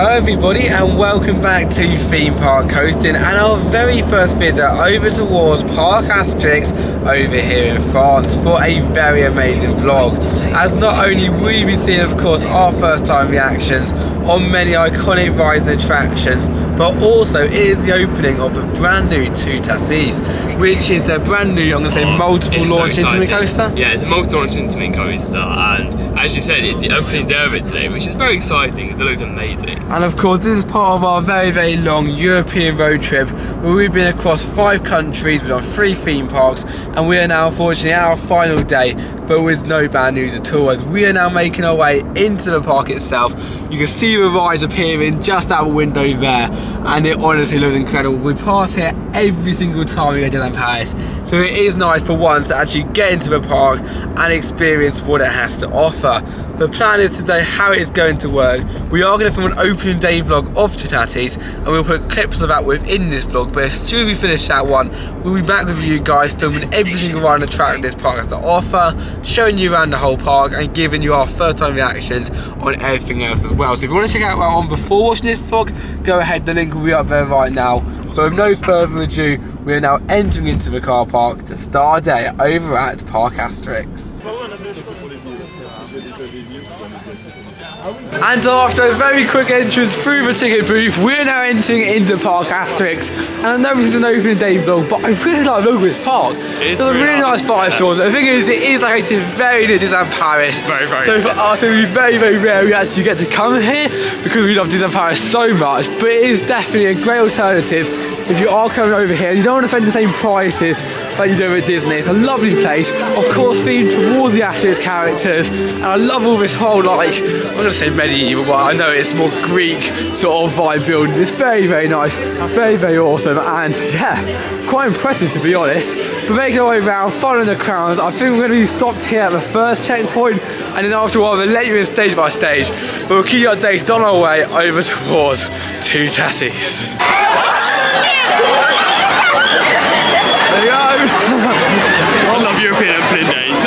Hello everybody and welcome back to Theme Park Coastin and our very first visit over towards Parc Astérix over here in France for a very amazing vlog, as not only will we be seeing of course our first time reactions on many iconic rides and attractions, but also it is the opening of a brand new toutatis, which is a brand new, I'm going to say multiple launch intimate coaster. Yeah, it's a multi-launch intimate coaster, and as you said, it's the opening day of it today, which is very exciting because it looks amazing. And of course this is part of our very long European road trip where we've been across 5 countries, we've done 3 theme parks, and we are now unfortunately at our final day, but with no bad news at all, as we are now making our way into the park itself. You can see the rides appearing just out the window there, and it honestly looks incredible. We pass here every single time we go to Disneyland Paris, so it is nice for once to actually get into the park and experience what it has to offer. The plan is today how it is going to work. We are going to film an opening day vlog of toutatis, and we'll put clips of that within this vlog, but as soon as we finish that one, we'll be back with you guys filming every single ride and attraction this park has to offer, showing you around the whole park and giving you our first time reactions on everything else as well. So if you want to check out that one before watching this vlog, go ahead, the link will be up there right now. But with no further ado, we are now entering into the car park to start our day over at Parc Astérix. And after a very quick entrance through the ticket booth, we're now entering into Parc Astérix. And I know this is an opening day vlog, but I really like the look of this park. There's a really nice fire source. The thing is, it is like it's very near Disneyland Paris. Very. So for us, it would be very rare we actually get to come here because we love Disneyland Paris so much. But it is definitely a great alternative if you are coming over here and you don't want to spend the same prices like you do at Disney. It's a lovely place, of course themed towards the Astérix characters, and I love all this whole, like, I'm not going to say medieval, but I know it's more Greek sort of vibe building. It's very nice, very awesome, and yeah, quite impressive to be honest. But making our way around, following the crowns, I think we're going to be stopped here at the first checkpoint, and then after a while we'll let you in stage by stage, but we'll keep you updated on our way over towards toutatis. There you go. I love European opening days.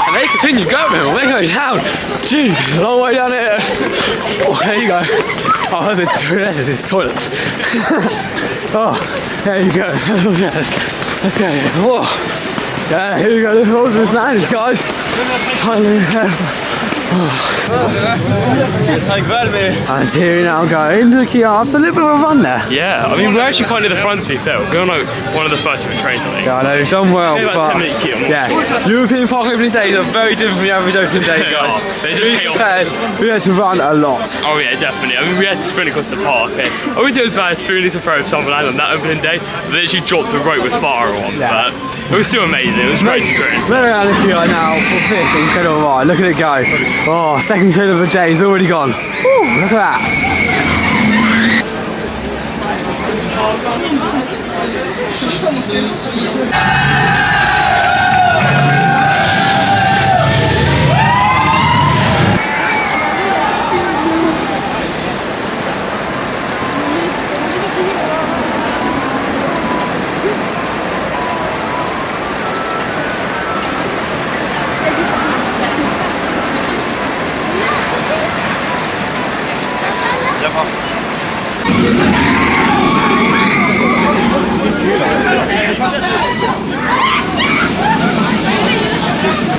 And they continue going, they go down. Jeez, long way down here. Oh, there you go. Oh, the toilets is toilets. Oh, there you go. Let's go. Oh. Yeah, here we go. Look at all the signs, guys. And here we now go into the queue after a little bit of a run there. Yeah, I mean we're actually quite near the front to be fair. We're on like one of the first few trains, I think. Yeah, I know, we've done well, about but 10-minute queue. yeah, European park opening days are very different from the average opening day, guys. They just chaotic. We had to run a lot. Oh yeah, definitely. I mean we had to sprint across the park. I wouldn't do as bad as Foonies to throw Summerland on that opening day. They literally dropped a rope with fire on, but it was still amazing. It was great experience. We're around the queue right now for this incredible ride. Look at it go. Oh, second train of the day is already gone. Woo, look at that.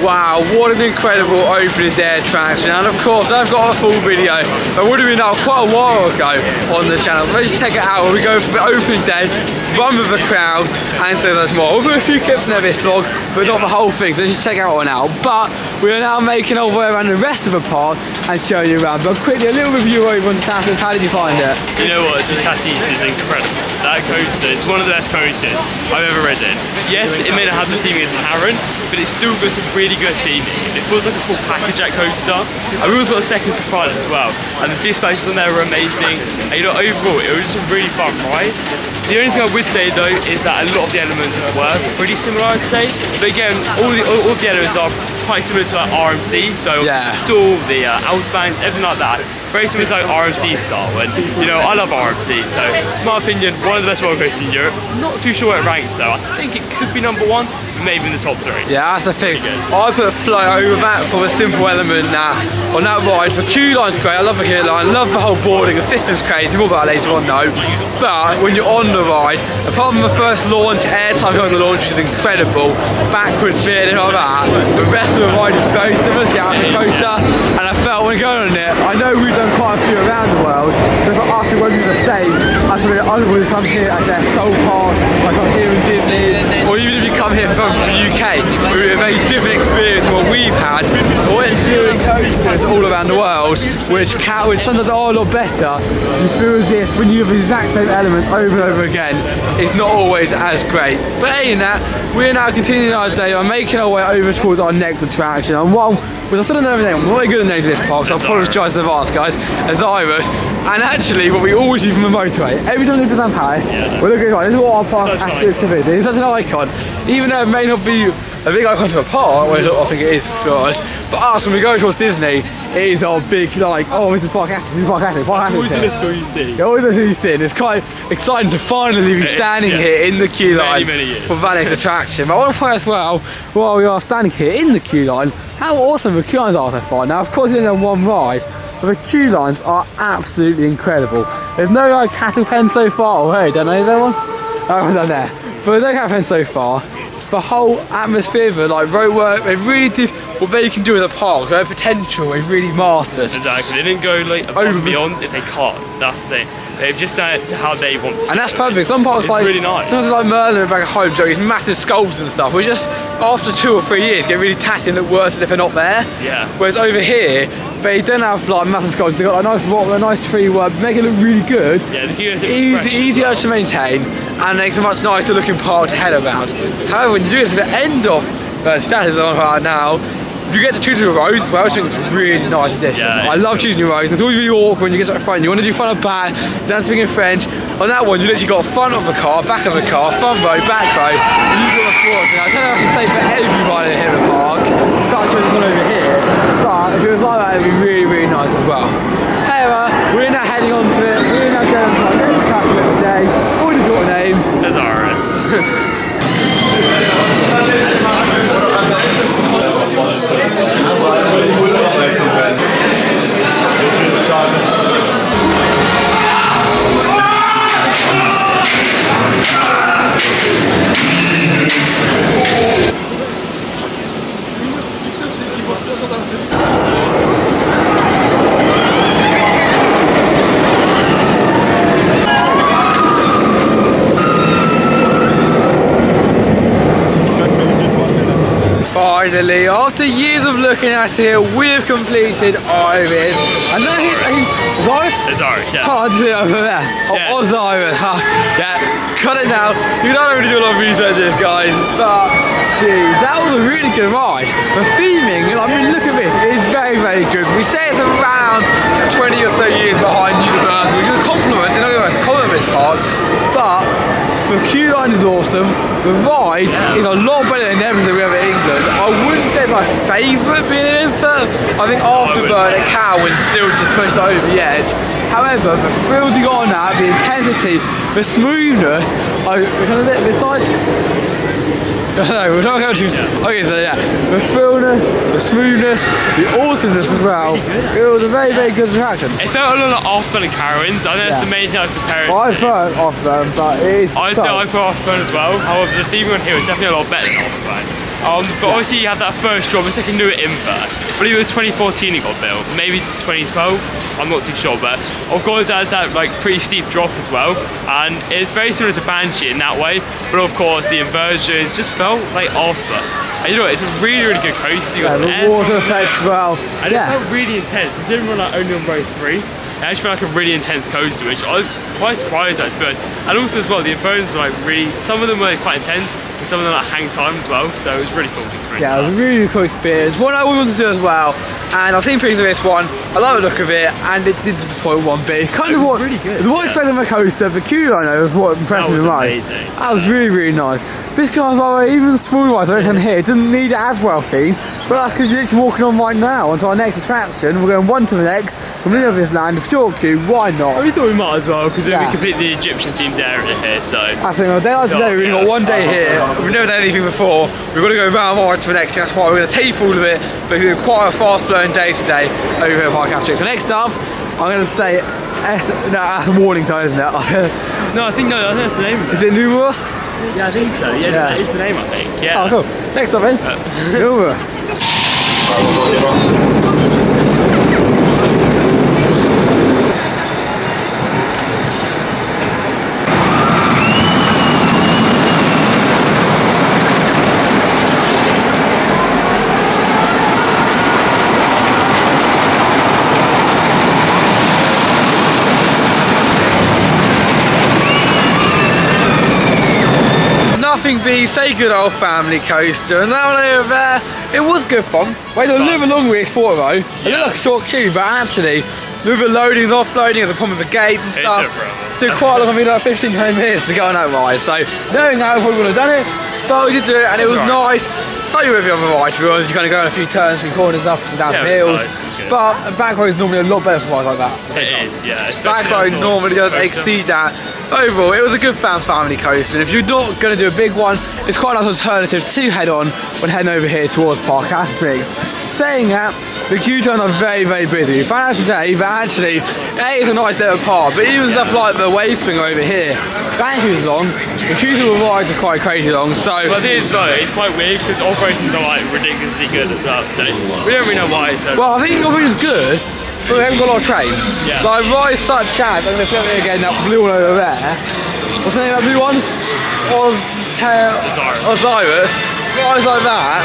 Wow, what an incredible opening day attraction, and of course I've got a full video that would have been out quite a while ago on the channel. Let's just check it out when we go for the opening day, run with the crowds, and so much more. We'll put a few clips in this vlog, but not the whole thing, so let's just check out one out. But we are now making our way around the rest of the park and showing you around. But quickly, a little review over on toutatis. How did you find it? You know what, toutatis is incredible. That coaster, it's one of the best coasters I've ever ridden. Yes, it may not have the theming of Taron, but it's still got some really good theming. It feels like a full package at coaster. And we also got a second to front as well. And the dispatches on there were amazing. And you know, overall, it was just a really fun ride. The only thing I would say though is that a lot of the elements were pretty similar, I'd say. But again, all of the elements are quite similar to like RMC, so yeah. The stall, the outbands, everything like that. Very similar to like RMC style, and you know, I love RMC, so in my opinion, one of the best roller coasters in Europe. Not too sure where it ranks though. I think it could be #1, but maybe in the top 3. Yeah, that's the thing. I put flight over that for the simple element that on that ride, the queue line's great, I love the queue line, I love the whole boarding, the system's crazy, more about that later on though. But when you're on the ride, apart from the first launch, airtime on the launch is incredible, backwards spin and all that, the rest of the ride is very similar to the coaster, and I felt when going on it, I know we've done quite a few around the world, so for us it won't be the same as when we come here as their sole park, like I'm here in Disney, or even if you come here from the UK, it will be a very different experience than what we've had. When doing coasters all around the world, which sometimes are a lot better, you feel as if when you have the exact same elements over and over again, it's not always as great. But in that, we're now continuing our day, we're making our way over towards our next attraction. And while I still don't know the name, I'm not very good at names of this park, so I apologise in advance guys, Osiris. And actually, what we always do from the motorway, every time we go to Disneyland Paris, we're looking at this is what our Parc Astérix is. It's such an icon, even though it may not be a big icon to a park, which I think it is for us. For us, when we go towards Disney, it is our big, like, oh, this is Parc Astérix, this is Parc Astérix, Parc Astérix. Always the little you see. Always the little you see, and it's quite exciting to finally be standing here in the queue line for that next attraction. But I want to point as well, while we are standing here in the queue line, how awesome the queue lines are so far. Now, of course, it's only one ride, but the queue lines are absolutely incredible. There's no like cattle pen so far. Oh, hey, don't know, is there one? I haven't done there. But there's no cattle pen so far. The whole atmosphere, the like road work, they really did what they can do as a park. Their potential, they've really mastered. Exactly. They didn't go like above and beyond if they can't. That's the thing. They've just done it to how they want to. And that's perfect. Some parks like really nice. Sometimes like Merlin back at home, these massive skulls and stuff. We just after 2 or 3 years get really tatty and look worse than if they're not there. Yeah. Whereas over here, they don't have like massive skulls. They've got a nice rock, a nice tree work, make it look really good. Yeah, easier to maintain, and makes a much nicer looking park to head around. However, when you do it to the end of the status on right now, you get to choose your rows as well, which I think is a really nice addition. Yeah, I love choosing your rows. It's always really awkward when you get to the front. You want to do front or back, dancing in French. On that one, you literally got front of the car, back of the car, front row, back row. And you've got the floors. And I don't know if I can say for everybody here in the park, such as this one over here. But if it was like that, it'd be really, really nice as well. However, we're now heading on to it. We're now going to our next attraction of the day. Already got a name. Osiris. Finally, after years of looking at us here, we've completed Iris. And now Osiris? Osiris, yeah. Oh, I see it over there. Oh, yeah. Osiris. Yeah, cut it now. You don't really do a lot of research this, guys, but geez, that was a really good ride. The theming, I mean, look at this, it is very, very good. We say it's around 20 or so years behind Universal, which is a compliment, you know, it's a compliment this park, but the queue line is awesome. The ride is a lot better than everything we have in England. I wouldn't say it's my favourite being in third. I think Afterburn at Cowan still just pushed it over the edge. However, the thrills you got on that, the intensity, the smoothness, besides... No, we're not going to... Okay, so yeah, the thrillness, the smoothness, the awesomeness as well. It was a very, very good attraction. It felt a lot like Afterburn and Carowinds. I know that's the main thing I compare it to. I prefer Afterburn, but it is... I prefer Afterburn as well. However, the theme on here is definitely a lot better than Afterburn. But obviously you have that first drop, it's like a newer invert. I believe it was 2014 it got built, maybe 2012, I'm not too sure, but of course it has that like pretty steep drop as well, and it's very similar to Banshee in that way, but of course the inversions just felt like Afterburn. And you know what, it's a really, really good coaster. You got some the water effects as well. And it felt really intense, considering we're like only on row 3. It actually felt like a really intense coaster, which I was quite surprised at, to be honest. And also as well, the inversions were like really, some of them were quite intense, and some of them like hang time as well, so it was really cool experience. Yeah, it was a really cool experience. One I wanted to do as well, and I've seen pictures of this one, I like the look of it, and it did disappoint one bit. Kind of what, really good. What I expected from a coaster, the queue line was what impressed me the most. That was really, really nice. This car, by the way, even the small ones I mentioned here, it doesn't need it as well themed. But that's because you're literally walking on right now onto our next attraction. We're going one to the next, from the middle of this land, short queue, why not? We thought we might as well, because we complete the Egyptian themed area here, so. That's it, on a day like today, we've got one day here. We've never done anything before. We've got to go round more to the next, that's why we're going to take you through all of it. But it's going to be quite a fast flowing day today over here at Parc Astérix. So next up, I'm going to say, no, that's a warning time, isn't it? No, I think that's the name. Is it Numerous? Yeah, I think so. Yeah, that is the name, I think. Yeah. Oh, cool. Next up then, Numerous. Nothing beats a good old family coaster, and that one over there, it was good fun. Waited a little longer than we thought though. It looked like a short queue, but actually, with the loading and offloading, there's a problem with the gates and stuff. It took quite long, I mean like 15-20 minutes to go on that ride. So, knowing that, I probably would have done it, but we did do it, and it was nice. Like with the other ride, to be honest, you kind of go on a few turns, a few corners, up and down some hills. But back road is normally a lot better for rides like that. It is, yeah. Back road normally does exceed that. Overall, it was a good family coaster, and if you're not going to do a big one, it's quite a nice alternative to head on when heading over here towards Parc Astérix. Saying that, the queue times are very busy. We found out today that actually it is a nice little park, but even stuff like the wave spring over here, that queue's long. The queues of the rides are quite crazy long, so. But it is though, it's quite weird because operations are like ridiculously good as well. So we don't really know why. So. Well, I think operations good. But we haven't got a lot of trains. Yeah. Like rides such as, I'm going to flip it again, that blue one over there. What's the name of that blue one? Osiris. Rides like that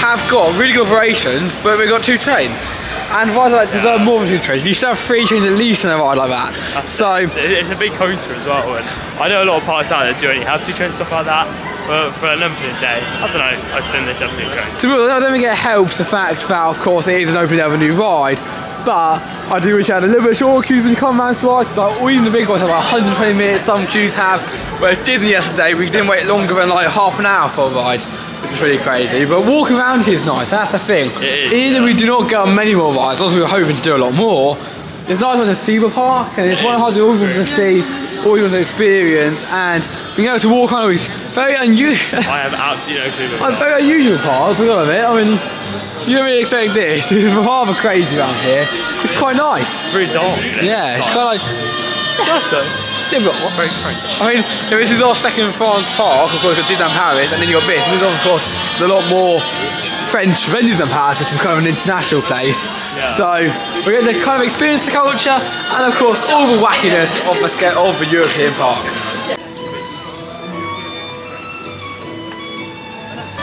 have got really good operations, but we've got 2 trains. And rides like that deserve more than 2 trains. You should have 3 trains at least in a ride like that. It's a big coaster as well. And I know a lot of parks out there do only have 2 trains, stuff like that. But for an opening day, I don't know, I just think they should have 2 trains. To be honest, I don't think it helps the fact that, of course, it is an opening day of a new ride. But I do wish I had a little bit shorter queues when you come around to rides. Like, or even the big ones have like 120 minutes, some queues have. Whereas Disney yesterday, we didn't wait longer than like half an hour for a ride, which is really crazy. But walking around here is nice, that's the thing. Either we do not get on many more rides, also we were hoping to do a lot more. It's nice to see the park, and it's one of the hard things all to see, all you want to experience, and being able to walk on is very unusual. I have absolutely no clue. It's very unusual park, to be honest. I mean, you don't really expect this. It's rather crazy around here. It's quite nice. It's very dark. Yeah, it's kind of like. That's so. Yeah, but very French. I mean, this is our second France park. Of course, we've got Disneyland Paris, and then you got this. And this, of course, there's a lot more French venues than Paris, which is kind of an international place. Yeah. So we're going to kind of experience the culture, and of course, all the wackiness of the European parks.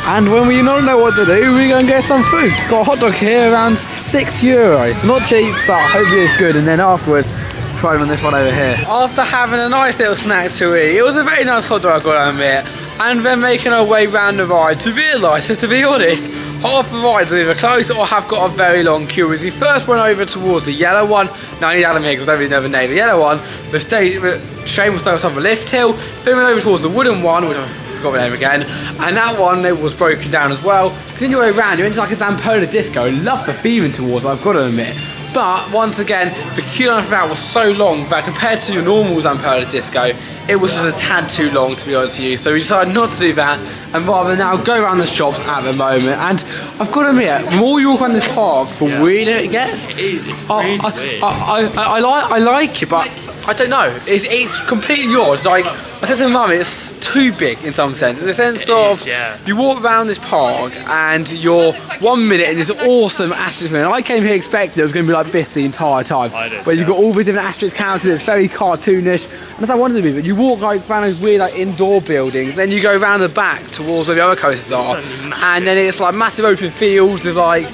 And when we don't know what to do, we go and get some food. Got a hot dog here, around €6. So not cheap, but hopefully it's good. And then afterwards, try on this one over here. After having a nice little snack to eat, it was a very nice hot dog, I gotta admit. And then making our way round the ride to realise that, to be honest, half the rides are either close or have got a very long queue. As we first went over towards the yellow one, now I need Adam here because I don't really know the name. The yellow one, the train was stuck on the lift hill. Then we went over towards the wooden one, which I forgot the name again, and that one it was broken down as well. Continue your way around, you're into like a Zamperla disco. I love the theming towards it, I've got to admit. But once again, the queue line for that was so long that compared to your normal Zamperla disco, it was just a tad too long, to be honest with you. So we decided not to do that, and rather now go around the shops at the moment. And I've got to admit, the more you walk around this park, the weirder it gets. It is. It's really weird. I like it, but I don't know. It's completely odd. Like I said to Mum, it's too big in some sense. In the sense of you walk around this park and you're 1 minute in this awesome asterisk minute. I came here expecting it was going to be like this the entire time. Where you've got all these different asterisk characters. It's very cartoonish. And that's what I wanted to be. But you walk like around those weird like indoor buildings. Then you go around the back towards where the other coasters are, and then it's like massive open fields with like.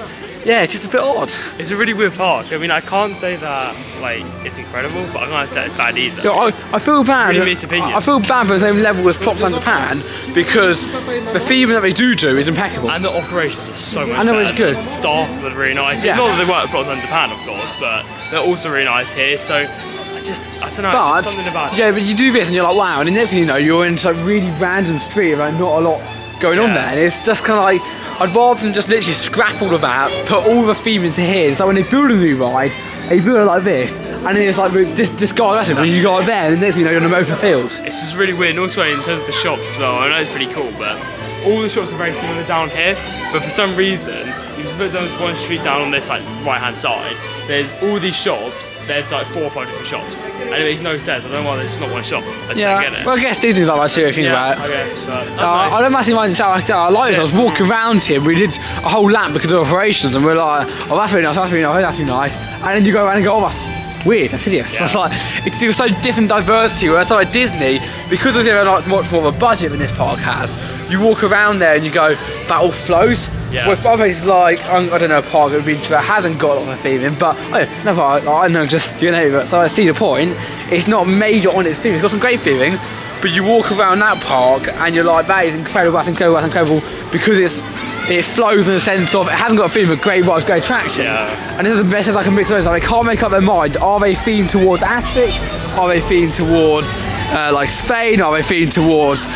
Yeah, it's just a bit odd. It's a really weird park. I mean, I can't say that like it's incredible, but I can't say it's bad either. Yeah, I feel bad. Really mixed opinion. I feel bad for the same level as Props in Japan because the theming that they do is impeccable. And the operations are so much better. I know it's good. The staff are really nice. Yeah. Not that they work at Props in Japan, of course, but they're also really nice here. So I don't know. But something about it. Yeah, but you do this and you're like, wow, and the next thing you know, you're in like really random street, like not a lot going on there, and it's just kind of like I'd rather than just literally scrap all of that, put all the theme into here. So when they build a new ride, they build it like this, and then it's like discard when you go there, and next thing you know, you're on the open fields. It's just really weird, and also in terms of the shops as well, I know it's pretty cool, but all the shops are very similar down here, but for some reason, you just look down one street down on this like right-hand side, there's all these shops, there's like 4 or 5 different shops, and it makes no sense. I don't know why there's just not one shop. I just don't get it. Well, I guess Disney's like that too, if you think about it. Okay, but I don't massively mind the show. I like this. I was walking around here. We did a whole lap because of operations, and we're like, oh, that's really nice, that's really nice, that's really nice. And then you go around and go, oh, that's weird, that's hideous. Yeah. It's like, it was so different diversity. Whereas like Disney, because it was like much more of a budget than this park has, you walk around there and you go, that all flows. Yeah. Whereas other places like, I don't know, a park that hasn't got a lot of theming, but I know, just, you know, but so I see the point. It's not major on its theme, it's got some great theming, but you walk around that park and you're like, that is incredible, that's incredible, that's incredible, because it flows in the sense of it hasn't got a theme of great rides, great attractions. Yeah. And this is the best, like a mix of those. Like, they can't make up their mind. Are they themed towards Astérix? Are they themed towards like Spain? Are they themed towards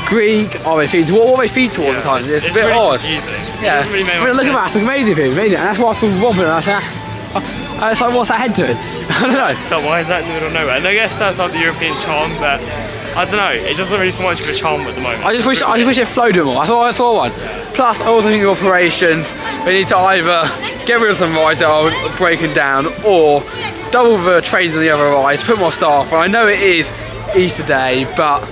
Greek? Are they themed towards what are they themed towards at times? It's a bit really odd. Confusing. Yeah. It really Look at that, it's amazing thing, and that's why I feel robbing. And I say, it's like, what's that head doing? I don't know. So why is that in the middle of nowhere? And I guess that's like the European charm, but I don't know, it doesn't really feel much of a charm at the moment. I just wish it flowed a bit more. I saw one. Plus, I also think the operations, they need to either get rid of some rides that are breaking down, or double the trains on the other rides, put more staff on. I know it is Easter Day, but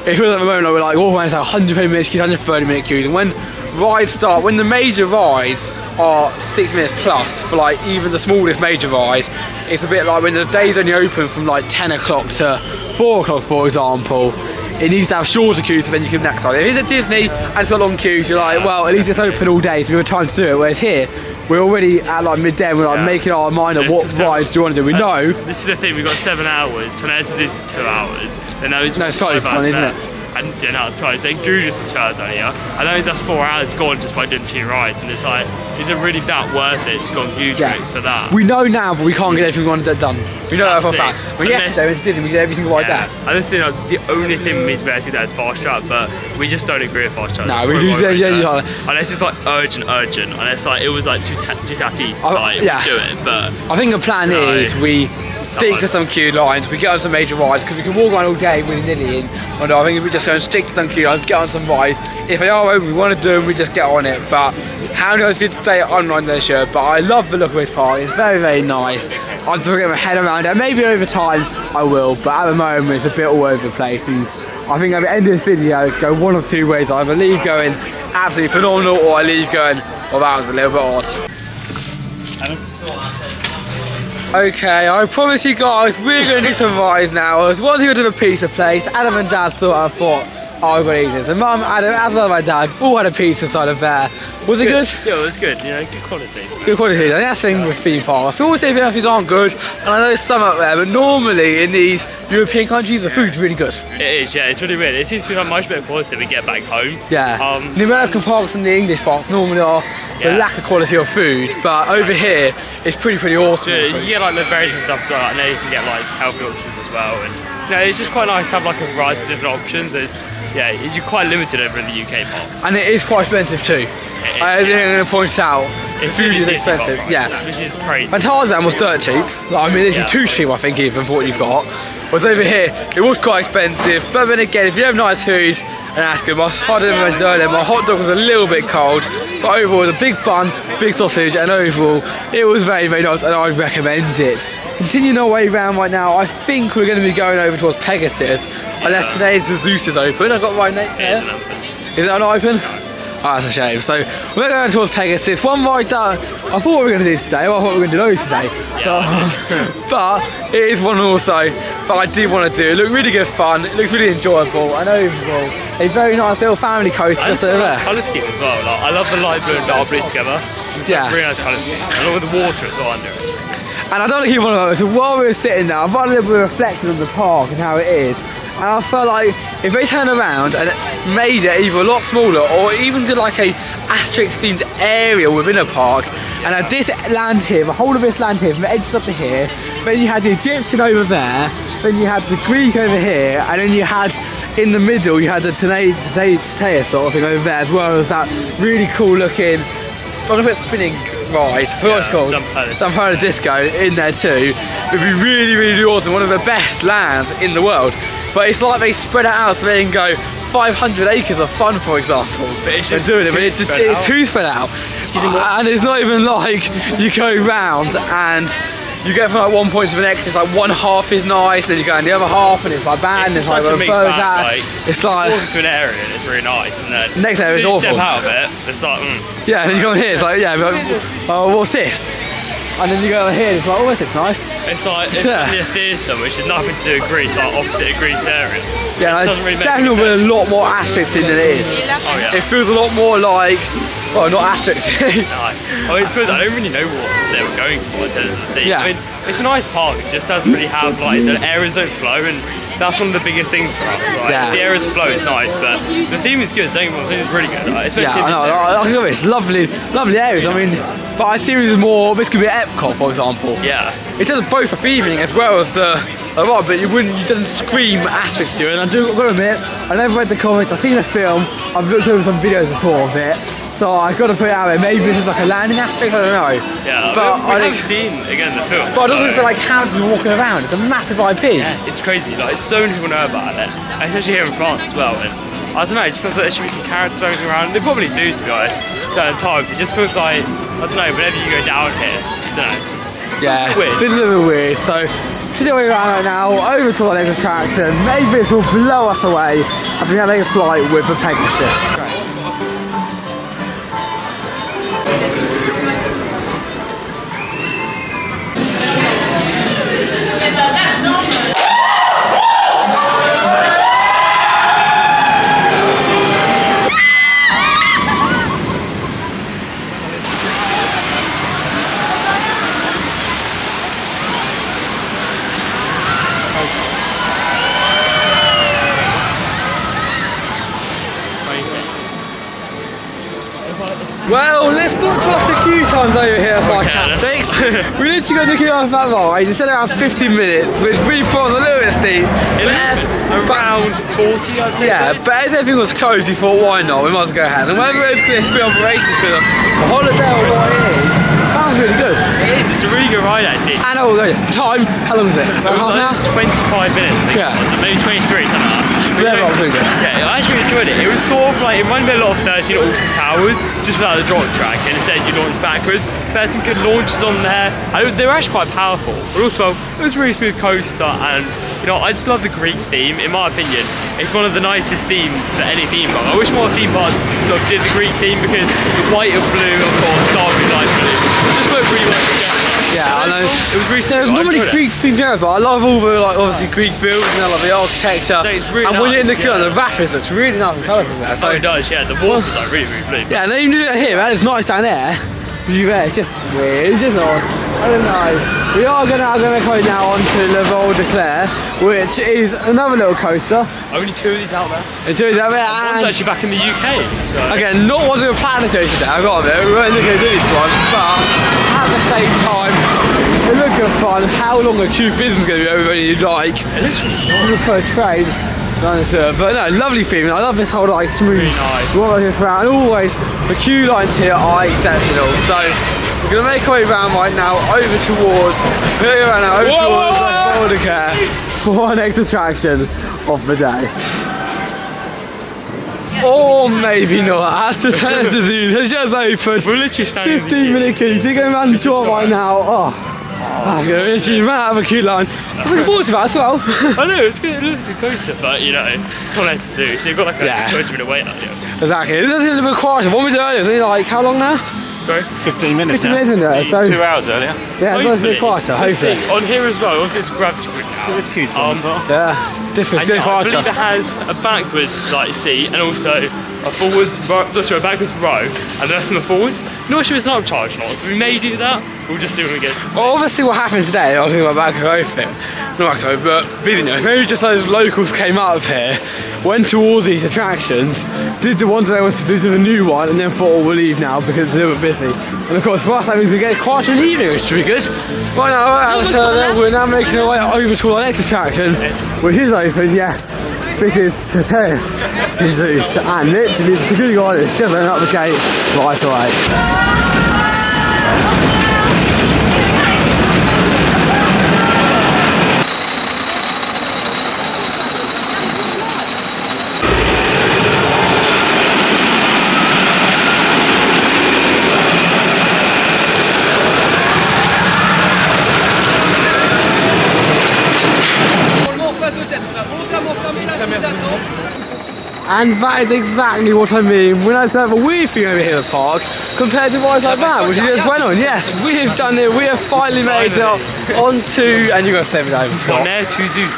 it feels at the moment like we're like all around 120-minute queues, 130-minute queues, and when rides start, when the major rides are 6 minutes plus for like even the smallest major rides, it's a bit like when the day's only open from like 10 o'clock to 4 o'clock, for example. It needs to have shorter queues so then you can next time. If it's at Disney and it's got long queues, you're like, well, at least it's open all day so we have time to do it. Whereas here, we're already at like midday and we're like making our mind up what rides do you want to do. We know. This is the thing, we've got 7 hours, Tornado to this is 2 hours. Then no, it's close, isn't it? And yeah, no, it's close. Then Google's for 2 hours earlier. And that means that's 4 hours gone just by doing 2 rides. And it's like, is it really that worth it to go on Google's for that? We know now, but we can't get everything we want done. We know that for a fact. But yesterday was Disney, we did every single ride there. I just think the only thing we better see that is fast track, but we just don't agree with fast track. No, we do. Unless it's like urgent. Unless like it was like toutatis, like we do it. But I think the plan is we stick to some queue lines, we get on some major rides, because we can walk around all day willy-nilly in. And I think if we just go and stick to some queue lines, get on some rides. If they are open, we want to do them, we just get on it. But how many of us did stay on leisure? But I love the look of this park, it's very, very nice. I'm still getting my head around it. Maybe over time I will, but at the moment it's a bit all over the place. And I think at the end of this video, go one of two ways. I either leave going absolutely phenomenal, or I leave going, well, that was a little bit odd. Okay, I promise you guys, we're going to do some rides now. I was wanting to do a pizza place. Adam and Dad thought, oh, I've got to eat this. And Mum, Adam, as well as my dad, all had a pizza inside of there. Was it good? Yeah, it was good. You know, good quality. Good quality. I think that's the thing with theme parks. I feel always say things aren't good, and I know there's some up there, but normally in these European countries, the food's really good. It is, yeah. It's really weird. It seems to be like much better quality than we get back home. Yeah. The American parks and the English parks normally are the lack of quality of food, but over here, it's pretty awesome. Yeah, you get like the berries and stuff as well. I know you can get like healthy options as well, and you know, it's just quite nice to have like a variety of different options. Yeah, you're quite limited over in the UK parks. And it is quite expensive too. I think I'm going to point out, the food is expensive. Yeah. Which is crazy. And Tarzan was dirt cheap. Like, I mean, it's too cheap, I think, even for what you've got. Whereas over here, it was quite expensive. But then again, if you have nice food, and that's good. I didn't mention earlier, my hot dog was a little bit cold. But overall, it was a big bun, big sausage, and overall, it was very, very nice, and I'd recommend it. Continuing our way around right now, I think we're going to be going over towards Pegasus. Unless today's the Zeus is open. I've got right there. Is it not open? Oh, that's a shame. So we're going towards Pegasus. One ride that I thought we were going to do today. Well, I thought we were going to do those today. But it is one also that I did want to do. It looked really good fun. It looked really enjoyable. And overall, a very nice little family coaster just over there. Colour scheme as well. Like, I love the light blue and dark blue together. It's a really nice colour scheme. Along with the water as well under it. And I don't want to keep on about it. So while we were sitting there, I've got a little bit of reflection on the park and how it is. And I felt like if they turned around and made it either a lot smaller or even did like a Astérix themed area within a park, and had this land here, the whole of this land here, from the edges up to here, then you had the Egyptian over there, then you had the Greek over here, and then you had in the middle you had the toutatis sort of thing over there, as well as that really cool looking, I don't know if it's spinning ride, I forgot what it's called. Some kind of disco in there too. It'd be really, really awesome. One of the best lands in the world. But it's like they spread it out so they can go 500 acres of fun, for example. But it's just it's too spread out. And it's not even like you go round and you get from like one point to the next, it's like one half is nice, then you go in the other half and it's like bad, and it's like a mixed bag, it's like walk into an area and it's really nice, and then next area is you awful. Step out of it, it's like yeah, and then you go in here, it's like yeah, but oh, what's this? And then you go in here, it's like, oh, this is nice. It's like it's a theatre, which has nothing to do with Greece, like opposite of Greece area. Yeah, it doesn't really definitely with a lot more aspects in than it is. Oh yeah. It feels a lot more like, well, not aspects. No. I mean, I don't really know what they were going for in terms of the theme. Yeah. I mean, it's a nice park, it just doesn't really have, like, the areas don't flow, and that's one of the biggest things for us. Like, yeah. The areas flow, it's nice, but the theme is good, don't you? The theme is really good, like, especially yeah, I know, I love it. It's lovely areas. I mean, but I see this more, this could be at Epcot, for example. Yeah. It does both for theming as well as a lot, but you doesn't scream aspects to you. And I've got to admit, I never read the comics, I've seen the film, I've looked over some videos before of it. So I've got to put it out there. Maybe this is like a landing aspect, I don't know. Yeah, but we haven't seen, again, the film. But I don't feel like houses walking around. It's a massive IP. Yeah, it's crazy. Like, so many people know about it, especially here in France as well. And I don't know, it just feels like there should be some characters roaming around. They probably do, to be honest, certain times. It just feels like, I don't know, whenever you go down here, I don't know, just weird. It's a little bit weird. So, to the way around right now, over to our next attraction. Maybe this will blow us away as we have a flight with the Pegasus. Right. Well, let's not trust the queue times over here at Parc Astérix. We literally got the queue on that ride. It's said around 15 minutes, which we thought was a little bit steep. Around 40, I'd say. Yeah, but as everything was closed, we thought, why not? We might as well go ahead. And whether it's going to be operation because of the holiday or what it is, sounds really good. It is, it's a really good ride actually. And time, how long is it? About half an hour? 25 minutes, I think. Yeah. So maybe 23, something like that. Yeah, I actually enjoyed it. It was sort of like, it reminded me a lot of 13 Alton Towers, just without the drop track, and instead you launch backwards. There's some good launches on there. They were actually quite powerful, but also it was a really smooth coaster, and you know, I just love the Greek theme. In my opinion, it's one of the nicest themes for any theme park. I wish more theme parks sort of did the Greek theme, because the white and blue, of course, dark and light blue, it just worked really well together. Yeah, I know. It was really There's not many Greek things there, but I love all the, like, obviously Greek buildings, and I love the architecture. So it's really and when you're in the queue, yeah. the rapids looks really nice and colourful there. So it does, yeah. The water's like really, really blue. Yeah, and then you do it here, man. It's nice down there. It's just weird. It's just odd. I don't know. We are gonna go now onto Le Vol de Claire, which is another little coaster. Only two of these out there. And two of these out there. One's actually back in the UK. So. Again, not what we were planning to do today. I got it. We weren't looking to do this one, but at the same time, we're looking fun. How long a queue is going to be? Everybody like. It looks really for a train. But no, lovely feeling. I love this whole like smooth rolling throughout, and always the queue lines here are exceptional. So we're gonna make our way around right now over towards Volcare for our next attraction of the day. Or maybe not. As to tell us the zoo, it's just open. We're literally standing 15-minute queue. If you're going around the door right now, I'm going to literally run out of a queue line. I'm looking forward to that as well. I know, it's good. It looks like a coaster, but you know, it's all there to do. So you've got like a 20-minute wait up here. Exactly. It does a little bit quieter. What we did earlier, was only like, how long now? Sorry? 15 minutes 15 minutes in there. So 2 hours earlier. Yeah, it's a bit quieter, hopefully. On here as well, also it's gravity grid now. It's cute. Yeah, different, still I quieter. believe it has a backwards like seat and also a forwards row, a backwards row, and the rest of them are forwards. Not sure it's an upcharge or not, so we may do that. we'll just see when we get to the Well, obviously what happened today, I was thinking about Back but business, maybe just those locals came up here, went towards these attractions, did the ones they wanted to do to the new one, and then thought, oh, we'll leave now because it's a little bit busy. And of course, for us, that means we get quite an evening, which should be good. Right now, we're now making our way over to our next attraction, which is open, yes. This is toutatis, and literally, the security guard is just opening up the gate right away. And that is exactly what I mean when I say have a weird thing over here at the park compared to rides like that, which you just went on. Yes, we have done it. We have finally made it onto, and you got 7 over top.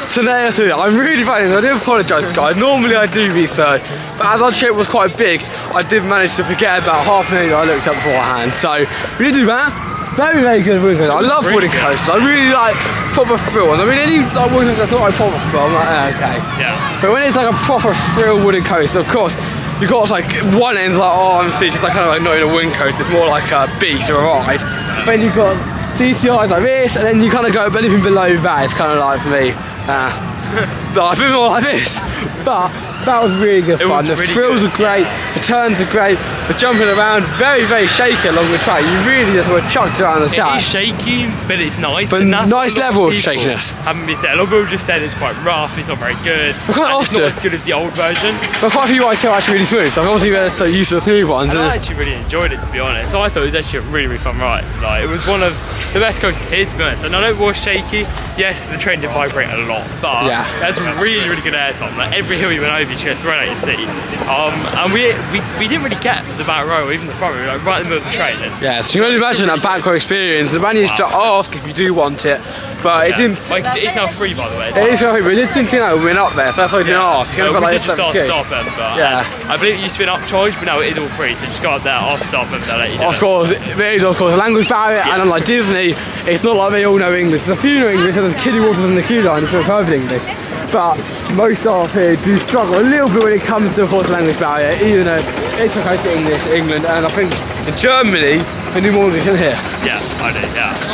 So I'm really funny. I do apologise, guys. Normally I do be third, but as our trip was quite big, I did manage to forget about half a minute I looked up beforehand. So we did do that. Very, very good wooden coasters. I love wooden coasters. I really like proper thrill. I mean, any like wooden coasters that's not like proper thrill, I'm like, okay. Yeah. But when it's like a proper thrill wooden coaster, of course, you've got like one end's like, oh, I'm just like kind of like not in a wooden coaster. It's more like a beast or a ride. Then you've got CCIs like this, and then you kind of go anything below that. It's kind of like for me, a bit more like this. But that was really good fun. The thrills are great, the turns are great, the jumping around, very, very shaky along the track. You really just were chucked around the track. It is shaky, but it's nice. But nice level of shakiness. Haven't been said. A lot of people just said it's quite rough, it's not very good. But quite often, it's not as good as the old version. But quite a few rides here are actually really smooth, so I'm obviously very so used to the smooth ones. And I actually really enjoyed it, to be honest. So I thought it was actually a really, really fun ride. Like, it was one of the best coasters here, to be honest. And I know it was shaky. Yes, the train did vibrate a lot, but that's a really, really good air time. Like, every hill you went over, you got thrown out your seat. And we didn't really get the back row or even the front row, like right in the middle of the train. Yeah, so you can only imagine that back row experience. The man used to ask if you do want it, but it didn't. Like, it's now free, by the way. It is free, but it didn't think that we went up there, so that's why I didn't ask. We did just ask stop them, but I believe it used to be an upcharge, but now it is all free, so just go up there, ask stop them, they'll let you know. Of course, there is of course a language barrier, and unlike Disney, it's not like they all know English. There's a few know English, so there's kiddie waters in the queue line for perfect English. But most staff here do struggle a little bit when it comes to, of course, language barrier, even though it's okay to English, England, and I think in Germany, they do more English than here. Yeah, I do,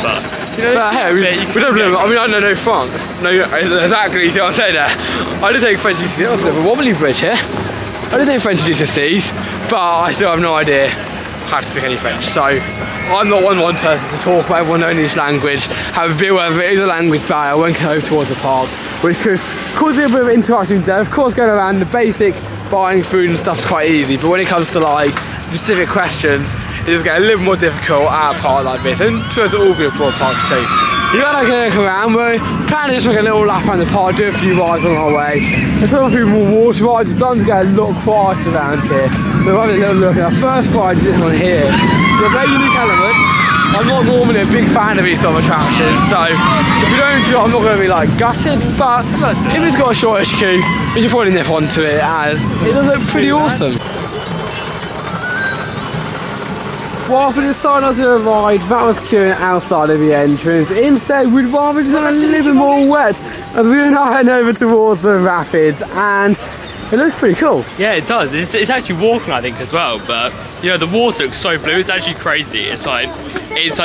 but, you know, but hey, we don't blame. I mean, I don't know France. No, exactly, see what I'm saying there. I did take French GCSEs, I was a bit of a wobbly bridge here. I did take French GCSEs, but I still have no idea how to speak any French. So, I'm not one person to talk about everyone knowing English language. Have a bit whether it is a language barrier when going towards the park, which could cause a little bit of interaction there. Of course, going around the basic buying food and stuff's quite easy, but when it comes to like specific questions, it does get a little more difficult at a park like this, and to us all be a broad park too. You gotta come around, we're planning to just make a little lap around the park, do a few rides on our way. There's still a few more water rides, it's starting to get a lot quieter around here. So we're having a little look at our first ride, this one here. It's a very unique element. I'm not normally a big fan of these sort of attractions, so if we don't do it, I'm not going to be like gutted, but if it's got a shortish queue, we should probably nip onto it, as it does look pretty awesome. Whilst we decided not to ride, that was queuing outside of the entrance. Instead, we'd rather just have a little bit more wet, as we are now heading over towards the rapids, and it looks pretty cool. Yeah, it does. It's actually walking, I think, as well. But you know, the water looks so blue. It's actually crazy. It's like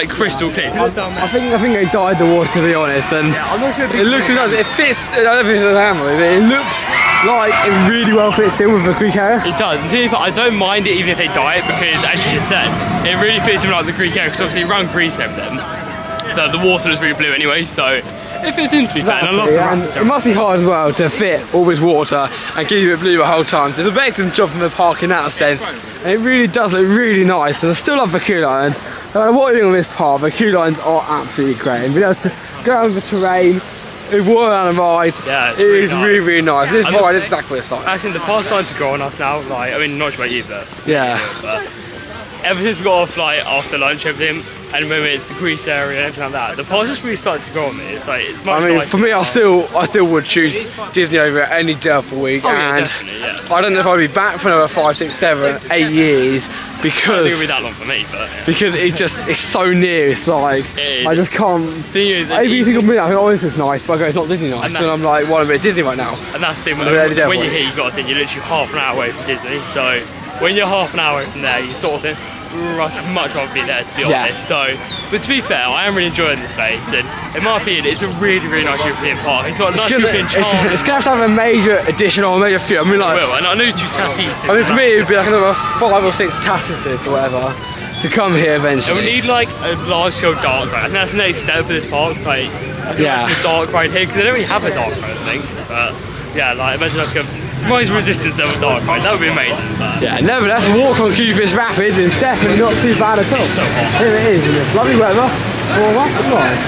crystal clear. I think they dyed the water, to be honest. And I'm not sure it looks really nice. It fits. I don't think it's a hammer, but it looks like it really well fits in with the Greek area. It does. And to be fair, I don't mind it even if they dye it, because as you just said, it really fits in like the Greek area. Because obviously around Greece and everything, the water is really blue anyway. So it fits in, to be fair, and I love the rapids. It must be hard as well to fit all this water and keep it blue the whole time. So it's an excellent job from the park in that sense. And it really does look really nice. And I still love the queue lines. No matter what you're doing on this park, the queue lines are absolutely great. And being able to go over the terrain, walk around the ride, it is really, really nice. This ride is exactly what it's like. Actually, the park's starting to grow on us now. Like, I mean, not sure about you, but yeah. But ever since we got off like after lunch, everything, and when it's the grease area and everything like that, the park's just really started to grow on me. It's like, it's much nicer. For me, I still would choose Disney over any day of the week, and I don't know if I'll be back for another 5, 6, 7, 8 years because it'll be that long for me, but because it's so near. It's like I just can't. Thing is, every single minute I think, oh, this looks nice, but I go, it's not Disney nice, and I'm like, well, I'm at Disney right now. And that's the thing, when you're here, you've got to think you're literally half an hour away from Disney. So when you're half an hour away from there, you sort of think, I'd much rather be there, to be honest. So, but to be fair, I am really enjoying this place, and in my opinion, it's a really, really nice European park. It's got a nice European charm. It's going to have a major addition or a major few. I mean, like, and I know toutatis. I mean, for me, it would be like another 5 or 6 toutatis or whatever to come here eventually. And we need like a large-scale dark ride. I think that's the next step for this park. Like, a dark ride here, because they don't really have a dark ride, I think. But yeah, like imagine like a Rise Resistance level dark ride. That would be amazing. But yeah, nevertheless, a walk on Cupid's Rapids is definitely not too bad at all. It's so hot. Here it is, and it's lovely weather. Warm up, it's nice.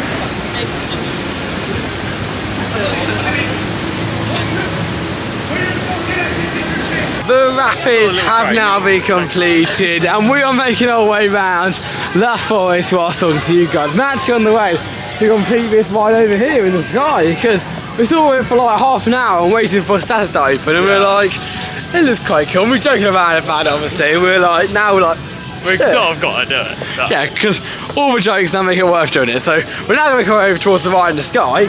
The rapids have now been completed, and we are making our way round the forest whilst talking to you guys. I'm actually on the way to complete this ride over here in the sky, because we thought we were for like half an hour and waiting for status to open, and we're like, it looks quite cool. We're joking about it, obviously. We're like, now we're like, we've sort of got to do it. So. Yeah, because all the jokes now make it worth doing it. So we're now going to come over towards the right in the sky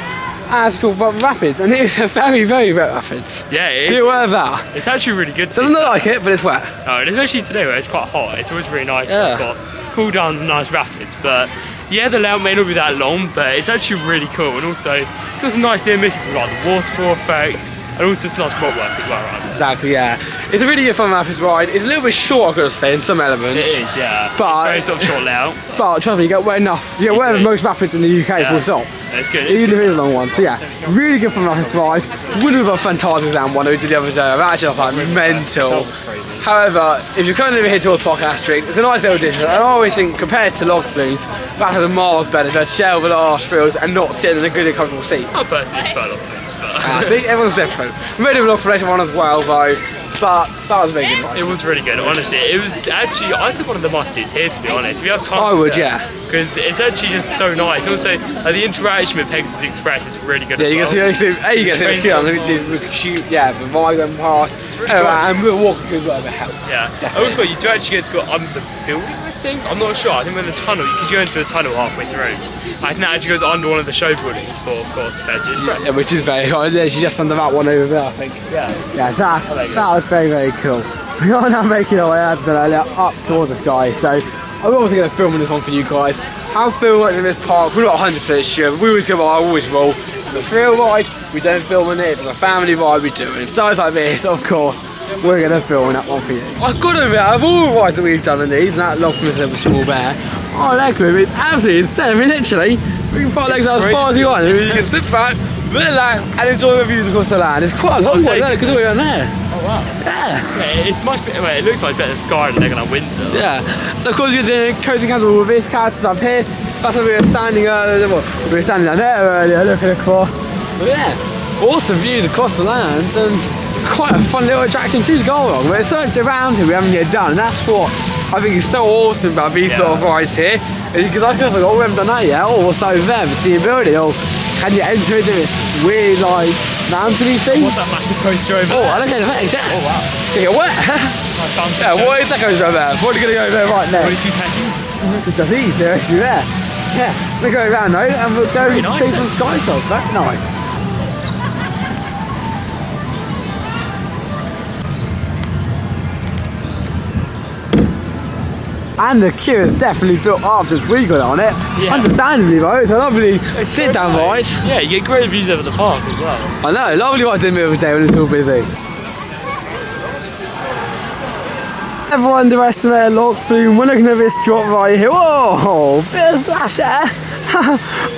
and to talk about the rapids, and it is a very, very wet rapids. Yeah, it is. Be aware of that. It's actually really good. Doesn't look like it, but it's wet. No, especially today where it's quite hot. It's always really nice to cool down the nice rapids, but yeah, the layout may not be that long, but it's actually really cool, and also it's got some nice near misses with like the waterfall effect, and also some nice spot work as well, right? Exactly, yeah. It's a really good fun rapids ride. It's a little bit short, I've got to say, in some elements. It is, yeah. But it's very sort of short layout. But trust me, you get wet enough. You get wet with most rapids in the UK, full stop. It's good. Even if it is a long one. So yeah, really good fun rapids ride. Wouldn't have a fantastic exam one we did the other day. Actually, I was like mental. However, if you're coming over here towards Parc Astérix, it's a nice little addition. I always think, compared to log flumes, that has a miles better to share with the last thrills and not sit in a good and comfortable seat. I personally prefer log flumes, but see, everyone's different. We made a vlog for later one as well, though. But that was a very good ride. It was really good, honestly. It was actually, I think, one of the must-dos here, to be honest. If you have time, I would, yeah. Because it's actually just so nice. Also, the interaction with Pegasus Express is really good. Yeah, you can see, you get to see the queue, you can see the queue, yeah, the ride going past, and we're walking through whatever helps. Yeah. Also, you do actually get to go under the building, I think. I'm not sure. I think we're in the tunnel. You could go into the tunnel halfway through. I think that actually goes under one of the show buildings for, of course, Pegasus Express. Yeah, which is very cool. She's just under that one over there, I think. Yeah. Yeah, so that was very, very cool. We are now making our way, as I said earlier, up towards the sky. So I'm obviously going to film this one for you guys. How filming in this park, we're not 100% sure, but we always go by, I always roll. It's a thrill ride, we don't film in it. It's a family ride, we do it. So it's like this, of course, we're going to film that one for you. I've got to admit, out of all the rides that we've done in these, and that log from the small bear, our leg move is absolutely insane. I mean, literally, we can fly legs out as far as you want. You can sit back, relax, and enjoy the views across the land. It's quite a long way there, because we're on there. Oh wow. Yeah. It's much better, well, it looks much better than Sky and like Windsor. Yeah. And of course you're doing cozy castle with this characters up here. That's where we were standing earlier. We were standing down there earlier looking across. But yeah, awesome views across the land and quite a fun little attraction to go along. But it's so much around here we haven't yet done, and that's what I think is so awesome about these sort of rides here. Because I feel like, oh, we haven't done that yet, or what's over there, see a building, or can you enter into this weird, like, mountainy thing? What's that massive coaster over there? Oh, I don't get the effects, yeah. Oh, wow. You get wet. Yeah, what is that coaster over there? What are you going to go over there right now? 22 seconds. Just easy, they're actually there. Yeah, we're going around though, and we'll go chase some sky shots. That's nice. And the queue has definitely built up since we got on it. Yeah. Understandably though, it's a lovely sit down ride. Yeah, you get great views over the park as well. I know, lovely ride in the middle of the day when it's all busy. Never underestimate a log flume. We're looking at this drop right here. Whoa, bit of splash there.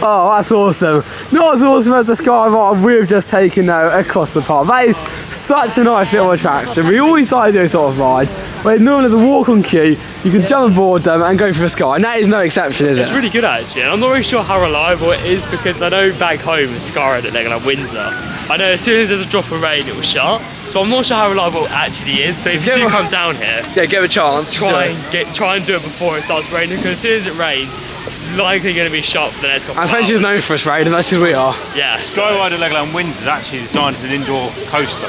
Oh, that's awesome. Not as awesome as the sky ride we've just taken though across the park. That is such a nice little attraction. We always like to do sort of rides where normally the walk on queue, you can jump aboard them and go for the sky, and that is no exception, is it? It's really good actually, and I'm not really sure how reliable it is because I know back home in Sky at like Windsor, I know as soon as there's a drop of rain it will shut. So I'm not sure how reliable it actually is. So if you do come down here, yeah, give it a chance. Try and do it before it starts raining, because as soon as it rains, it's likely going to be shot for the next couple of hours. French is known for us, right? And that's just we are. Yeah. Skyride at Legoland Windsor is actually designed as an indoor coaster,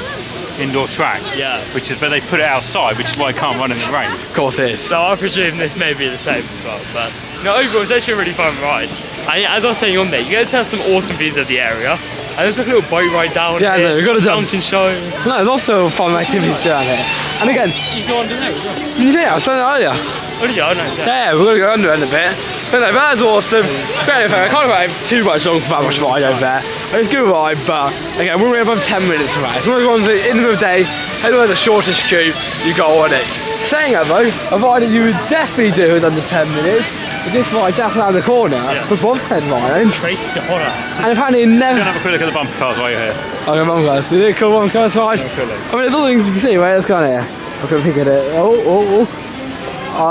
indoor track. Yeah. Which is, but they put it outside, which is why it can't run in the rain. Of course it is. So I presume this may be the same as well. But no, overall, it's actually a really fun ride. And as I was saying on there, you get to have some awesome views of the area. And there's like a little boat ride down yeah, here. No, we've got a fountain show. No, there's also fun activities down here. And again, You go under there as well. yeah, I was saying that earlier. Oh, yeah, I know. Yeah, we're going to go under it in a bit. But no, that's awesome. But anyway, I can't have too much long for that much ride over there. It's a good ride, but again, we're above 10 minutes away. So we're going to in the middle of the day, anywhere the shortest queue, you go on it. Saying that though, a ride that you would definitely do is under 10 minutes. But this ride just around the corner, for Bob's head Ryan. Trace the horror. And apparently never. Go and have a quick look at the bumper cars while you're here. Okay, bumper cars. Is it cool bumper cars ride? I mean, there's other things you can see, right? Let's go on here. I couldn't think of it. Oh,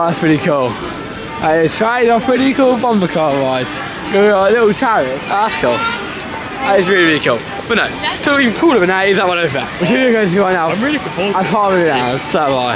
that's pretty cool. It's right, a pretty cool bumper car ride. Go a little chariot. That's cool. That is really, really cool. But no, something even cooler than that is that one over there. Which we're going to do right now. I'm really looking forward to I can't do it now, so am I.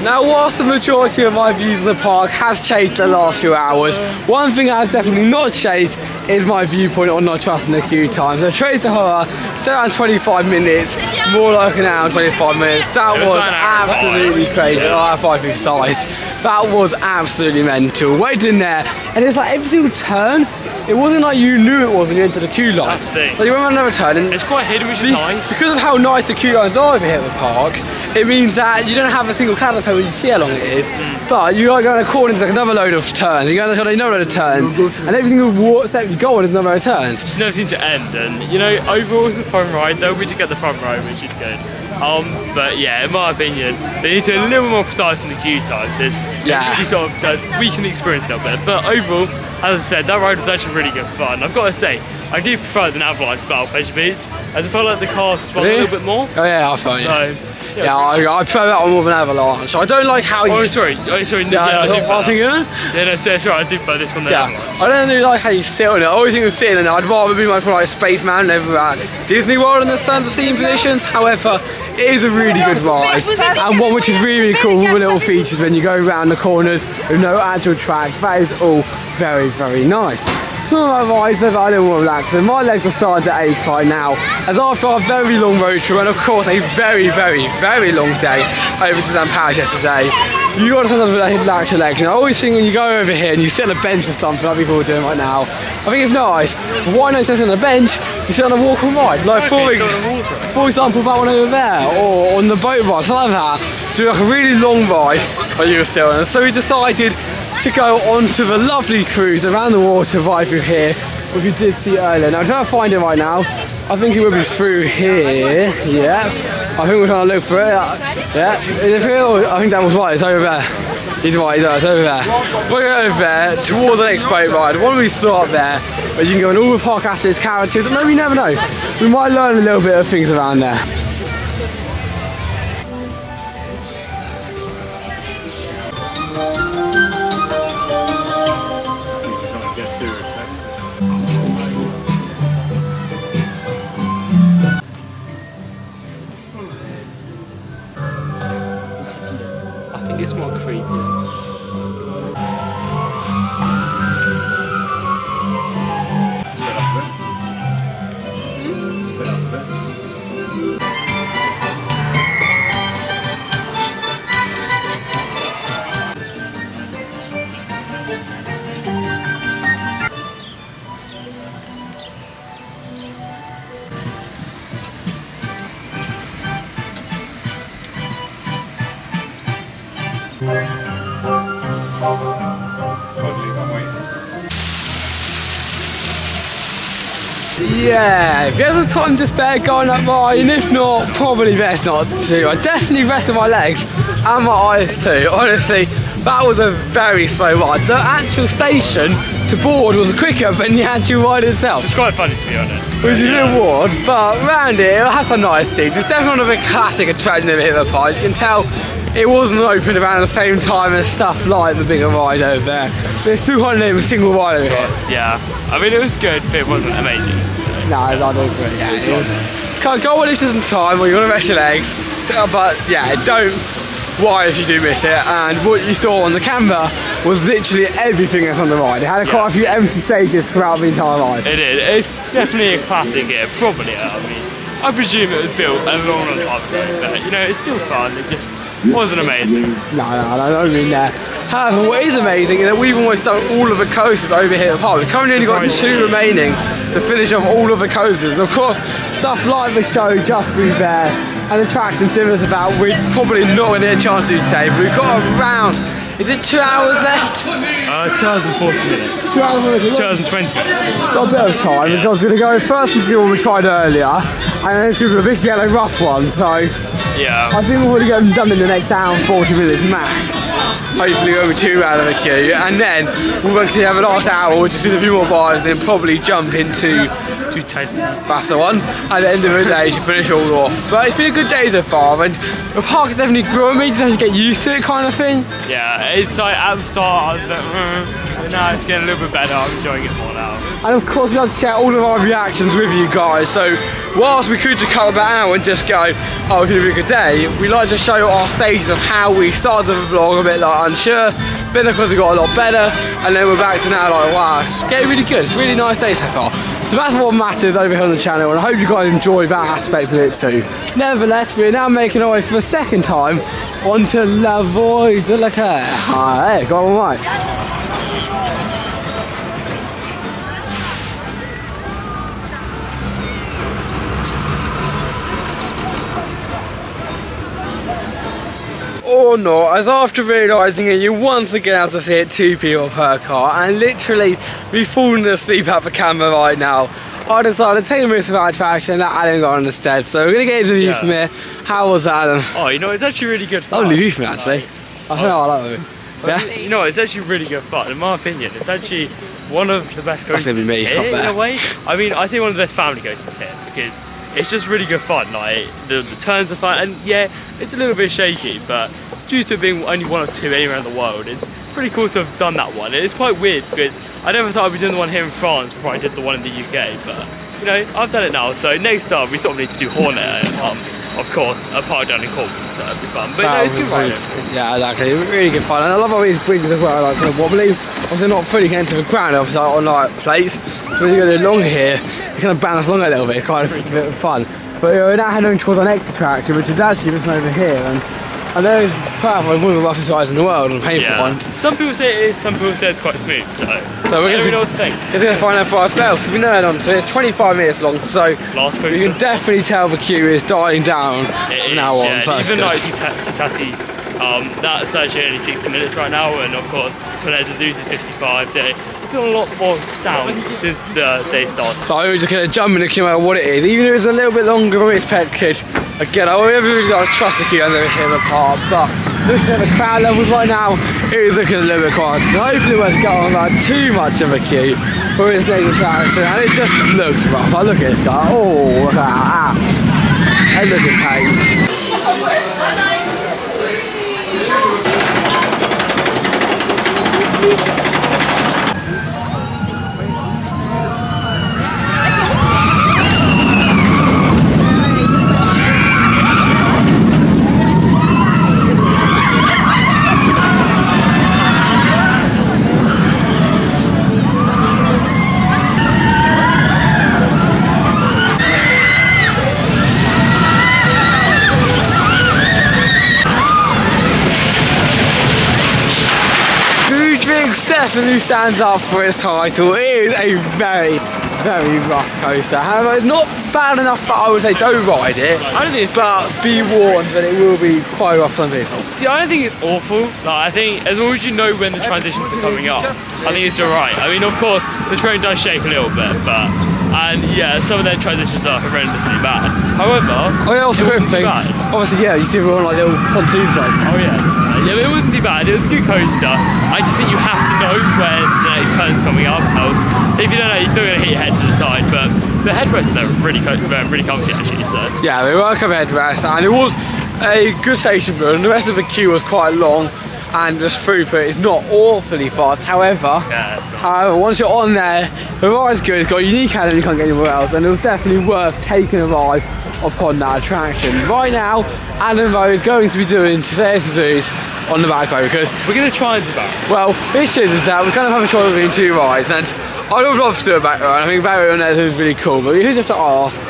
Now, whilst the majority of my views of the park has changed the last few hours, one thing that has definitely not changed is my viewpoint on not trusting the queue times. So Trace the Horror, it's around 25 minutes, more like an hour and 25 minutes. That was absolutely crazy. Oh, 5 feet size. That was absolutely mental. Waited in there, and it's like every single turn, it wasn't like you knew it was when you entered the queue line. That's the thing. Like you went around another turn, and It's quite hidden, which is nice. because of how nice the queue lines are over here at the park, it means that you don't have a single canopy when you see how long it is, but you are going to corner into like another load of turns, you're going to another load of turns, and every single step you go on is another load of turns. Just never seem to end, and you know, overall it's a fun ride though. We did get the front row, which is good. But yeah, in my opinion, they need to be a little more precise in the queue times. It really sort of does weaken the experience a little bit. But overall, as I said, that ride was actually really good fun. I've got to say, I do prefer the nav life Battle Pleasure Beach, as I felt like the car spun a little bit more. Oh yeah, I felt it. So, yeah, I prefer that one more than Avalanche. I don't like how you... Oh, sorry. Yeah, I do prefer that. Yeah, no, sorry, I do prefer this one than Avalanche. I don't really like how you sit on it. I always think of sitting in it. I'd rather be much more like a spaceman over at Disney World in the stands of seating positions. However, it is a really good ride. And one which is really, really cool with the little features when you go around the corners with no actual track. That is all very, very nice. Some of my rides are a little more relaxing. My legs are starting to ache right now, as after a very long road trip and of course a very, very, very long day over to St. Paris yesterday, you got to sometimes relax your legs. And I always think when you go over here and you sit on a bench or something like people are doing right now, I think it's nice. But why not sit on a bench? You sit on a walk and ride. Like for example, that one over there, or on the boat ride, something like that. Do like a really long ride while you were still on. So we decided to go onto the lovely cruise around the water right through here, which we did see earlier. Now I'm trying to find it right now. I think it will be through here. Yeah. I think we're trying to look for it. Yeah. Is it through? I think that was right. It's over there. He's right. It's over there. We're going over there towards the next boat ride. One we saw up there, where you can go on all the Parc Astérix characters. Maybe you never know. We might learn a little bit of things around there. I think it's more creepy. Yeah, if you have some time to spare, going up mine, and if not, probably best not to. I definitely rested my legs and my eyes too. Honestly, That was a very slow ride. The actual station to board was quicker than the actual ride itself. It's quite funny, to be honest. Which is a bit weird, but around it has some nice seats. It's definitely one of the classic attractions of the park. You can tell it wasn't open around the same time as stuff like the bigger ride over there. But it's still hard to name a single ride over here. Yeah, I mean it was good, but it wasn't amazing. So. No, I don't agree. Yeah, can't go on it in time or you want to rest your legs. But yeah, don't worry if you do miss it. And what you saw on the camera was literally everything that's on the ride. It had quite a few empty stages throughout the entire ride. It did. It's definitely a classic here, probably. I mean, I presume it was built a long time ago, but you know, it's still fun. It just wasn't amazing. No, I don't mean that. However, what is amazing is that we've almost done all of the coasters over here at the park. We've currently only got 2 remaining to finish off all of the coasters. And of course, stuff like the show Just Breathe Air and attractions similar to that, we're probably not going to get a chance to do today, but we've got around, is it 2 hours left? 2 hours and 40 minutes. 2 hours and 2 hours and 20 minutes. Got a bit of time because we're going to go first into the one we tried earlier, and then it's going to be a big yellow rough one, so yeah. I think we'll probably get them done in the next hour and 40 minutes max. Hopefully over 2 out of the queue, and then we'll actually have a last hour, which is just a few more bars, then probably jump into toutatis. That's the one. At the end of the day, to finish all off. But it's been a good day so far, and the park has definitely grown. Me to get used to it, kind of thing. Yeah, it's like at the start I was a bit, but now it's getting a little bit better. I'm enjoying it more now. And of course, we had to share all of our reactions with you guys. So whilst we could just cut that out and just go, oh, it's been a really good day, we like to show our stages of how we started the vlog a bit like unsure. Then of course we got a lot better, and then we're back to now like, wow, it's getting really good. It's a really nice day so far. So that's what matters over here on the channel, and I hope you guys enjoy that aspect of it too. Nevertheless, we're now making our way for the second time onto La Voie de la Claire. Hey, got one right. Or not, as after realising it, you once again have to sit 2 people per car, and literally be falling asleep at the camera right now. I decided to take a risk of our attraction that Adam got on instead, so we're going to get his review from here. How was that, Adam? Oh, you know, it's actually really good fun. Lovely view from it, actually. I know, I like it. Yeah? You know, it's actually really good fun. In my opinion, it's actually one of the best coasters That's gonna be me, here, not in a way. I mean, I think one of the best family coasters here, because it's just really good fun. Like, the turns are fun, and yeah, it's a little bit shaky, but due to it being only 1 or 2 anywhere in the world, it's pretty cool to have done that one. It's quite weird, because I never thought I'd be doing the one here in France before I did the one in the UK, but, you know, I've done it now, so next time we sort of need to do Hornet, of course, a park down in Cornwall, so it'll be fun. But no, it's good fun. Yeah, exactly, really good fun. And I love how these bridges as well, like kind of wobbly. Obviously not fully getting to the ground, obviously on like plates. So when you go along here, you kind of bounce along a little bit, it's kind of a bit of fun. But we're now heading towards our next attraction, which is actually just over here. And I know it's probably one of the roughest rides in the world and painful one. Some people say it is, some people say it's quite smooth, so we're I don't know what to think. We're going to find out for ourselves. So we know head on to it. It's 25 minutes long, so last coaster. you can definitely tell the queue is dying down from now on. So even like toutatis, that's actually only 60 minutes right now, and of course Tornadoes is 55, so it's got a lot more down since the day started. So I was just going to jump in the queue no matter what it is, even if it's a little bit longer than we expected. Again, I really trust the queue under here in the park, but looking at the crowd levels right now, it is looking a little bit quiet. So hopefully we won't get on like too much of a queue for this next attraction, and it just looks rough. I look at this guy, oh, look at that, and look at pain. Definitely stands up for its title. It is a very, very rough coaster. However, it's not bad enough that I would say don't ride it. I don't think it's but be warned that it will be quite rough for some people. See, I don't think it's awful. Like, I think as long as you know when the transitions are coming up, I think it's alright. I mean, of course, the train does shake a little bit, but and yeah, some of their transitions are horrendously bad. However, also quick thing, obviously, yeah, you see we're on like little pontoon floats. Oh yeah. Yeah, but it wasn't too bad. It was a good coaster. I just think you have to know when the next turn's coming up, else if you don't know, you're still going to hit your head to the side. But the headrests there were really comfy actually. So yeah, they were covered headrests, and it was a good station build, and the rest of the queue was quite long, and the throughput is not awfully fast. However, once you're on there, the ride's good. It's got a unique element you can't get anywhere else, and it was definitely worth taking a ride upon that attraction. Right now, Adam Rowe is going to be doing toutatis on the back row because we're going to try and do that. Well, the issue is that we kind of have a choice between two rides, and I would love to do a back row. I think back row on there is really cool, but you just have to ask.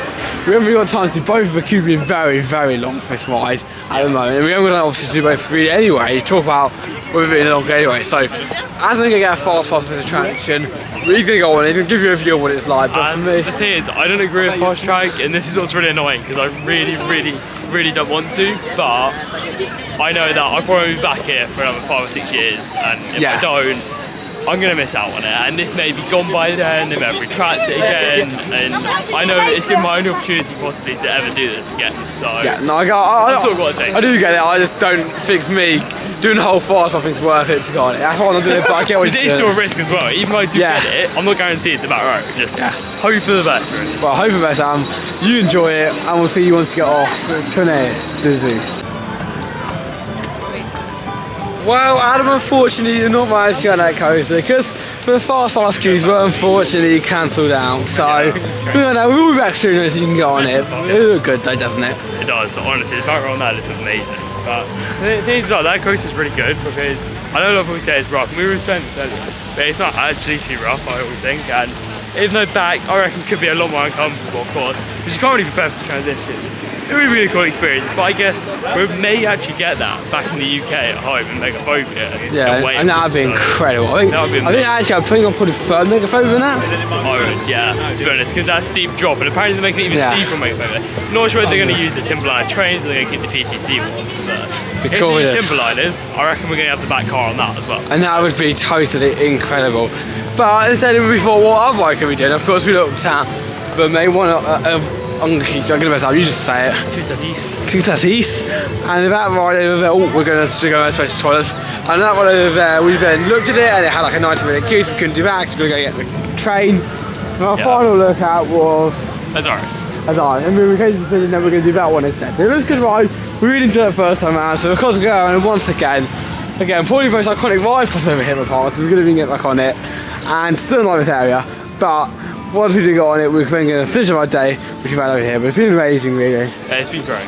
We haven't really got time to do both of the queue being very, very long for this ride at the moment. And we haven't got time obviously to do both really anyway. Talk about with it being long anyway. So, as I'm going to get a fast pass for this attraction, we're going to go on it. He's going to give you a view of what it's like. But for me, the thing is, I don't agree with fast track, and this is what's really annoying because I really don't want to. But I know that I'll probably be back here for another 5 or 6 years, and if I don't, I'm going to miss out on it, and this may be gone by then, they may have retracted it again, and I know it's been my only opportunity possibly to ever do this again, so yeah, no, I'm still going to take it. I do get it, I just don't think for me, doing the whole fast I think it's worth it to go on it. That's why I'm not doing it, but I get what it's still a risk as well, even though I do get it, I'm not guaranteed the back row, just hope for the best really. Well, hope for the best, you enjoy it, and we'll see you once you get off toutatis. Well, Adam unfortunately did not manage to get on that coaster because the fast queues were unfortunately cancelled out. So we'll be back soon as you can get on it. It looks good though, doesn't it? It does, honestly. The back row on that is amazing. But the thing is, that coaster's really good because I know a lot of people say it's rough. We were spending it, but it's not actually too rough, I always think. And even though back, I reckon could be a lot more uncomfortable, of course, because you can't really prepare for the transitions. It would be a really cool experience, but I guess we may actually get that back in the UK at home in Megaphobia. And that would be incredible. I think actually I'm putting on probably third Megaphobia than that. I would, yeah, to be honest, because that's a steep drop, and apparently they're making it even steeper on Megaphobia. Not sure if they're going to use the Timberliner trains or they're going to keep the PTC ones, but if they use Timberliners, I reckon we're going to have the back car on that as well. And that would be totally incredible. But instead we thought, what other ride can we do? And of course we looked at the main one I'm going to mess up, you just say it. Toutatis. And that ride over there, we're going to go and switch to toilets. And that one over there, we then looked at it and it had like a 90-minute queue, so we couldn't do that because we were going to get the train. So our final look out was Azores. And we came to the decision that we're going to do that one instead. So it was a good ride, we really enjoyed it the first time around, so of course we're going once again, probably the most iconic ride for us over here in the past, so we're going to get back on it. And still not this area, but once we do go on it, we're then going to finish our day, which we've had over here, but it's been amazing really. Yeah, it's been great.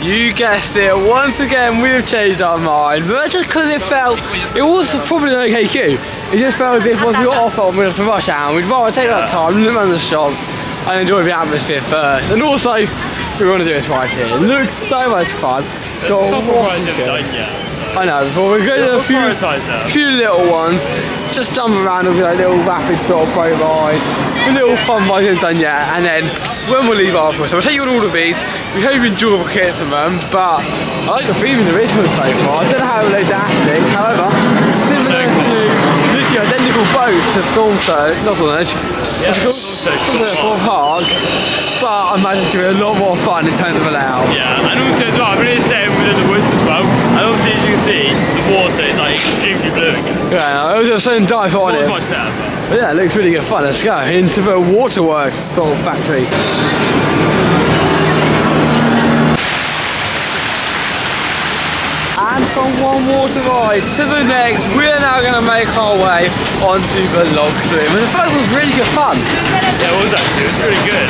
You guessed it, once again we've changed our mind, but just because it was probably an okay queue. It just felt as if once we got off on, we had to rush out, we'd rather take that time, look around the shops, and enjoy the atmosphere first. And also, we want to do this right here. It looks so much fun. I know, but we're going to do a few little ones, just jump around and be like little rapid sort of boat rides, a little fun rides we haven't done yet, and then when we'll leave afterwards. So we'll take you on all of these, we hope you enjoy the kits from them, but I like the theme of the original so far. I don't know how it relates to Astérix, however, similar to literally identical boats to Storm Surge, not Storm Surge, Park, but I imagine it's going to be a lot more fun in terms of a layout. Yeah, and also as well, I'm really saying within the woods as well, and obviously as you can see, the water is like extremely blue again. Yeah, I was just saying dive on it. Much better, but yeah, it looks really good fun. Let's go into the waterworks sort of factory. And from one water ride to the next, we're now going to make our way onto the log flume. And the first one was really good fun. Yeah, it was actually. It was really good.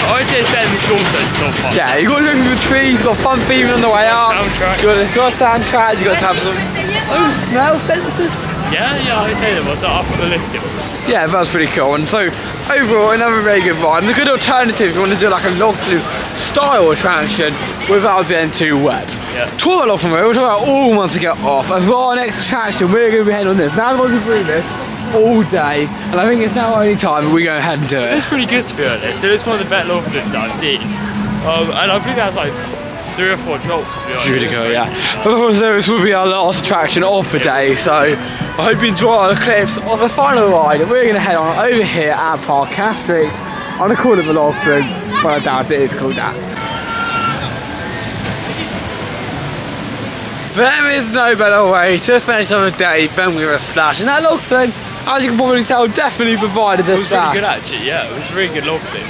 I would say it's better than Storm Surge. Yeah, you got to go through the trees, you got fun theming on the way up. Soundtrack. You got a soundtrack, you got to have some smell sensors. Yeah, I say that was up at the lift. Yeah, that was pretty cool. And so overall, another very good ride. And a good alternative if you want to do like a log flume style attraction without getting too wet. Yeah. Talk about log flume, we'll talk about all ones to get off. As well, our next attraction, we're going to be heading on this. Now we're going to do this all day, and I think it's now only time that we go ahead and do it. It's pretty good to be honest. It's one of the better log flumes that I've seen. And I think that's like 3 or 4 drops to be honest. Really cool, yeah. Of course, this will be our last attraction of the day, so I hope you enjoy our clips of the final ride. We're going to head on over here at Parc Astérix on the call of the log flume, but I doubt it is called that. there is no better way to finish off a day than with a splash. And that log flume, as you can probably tell, definitely provided this splash. It was really good actually, yeah. It was a really good log flume.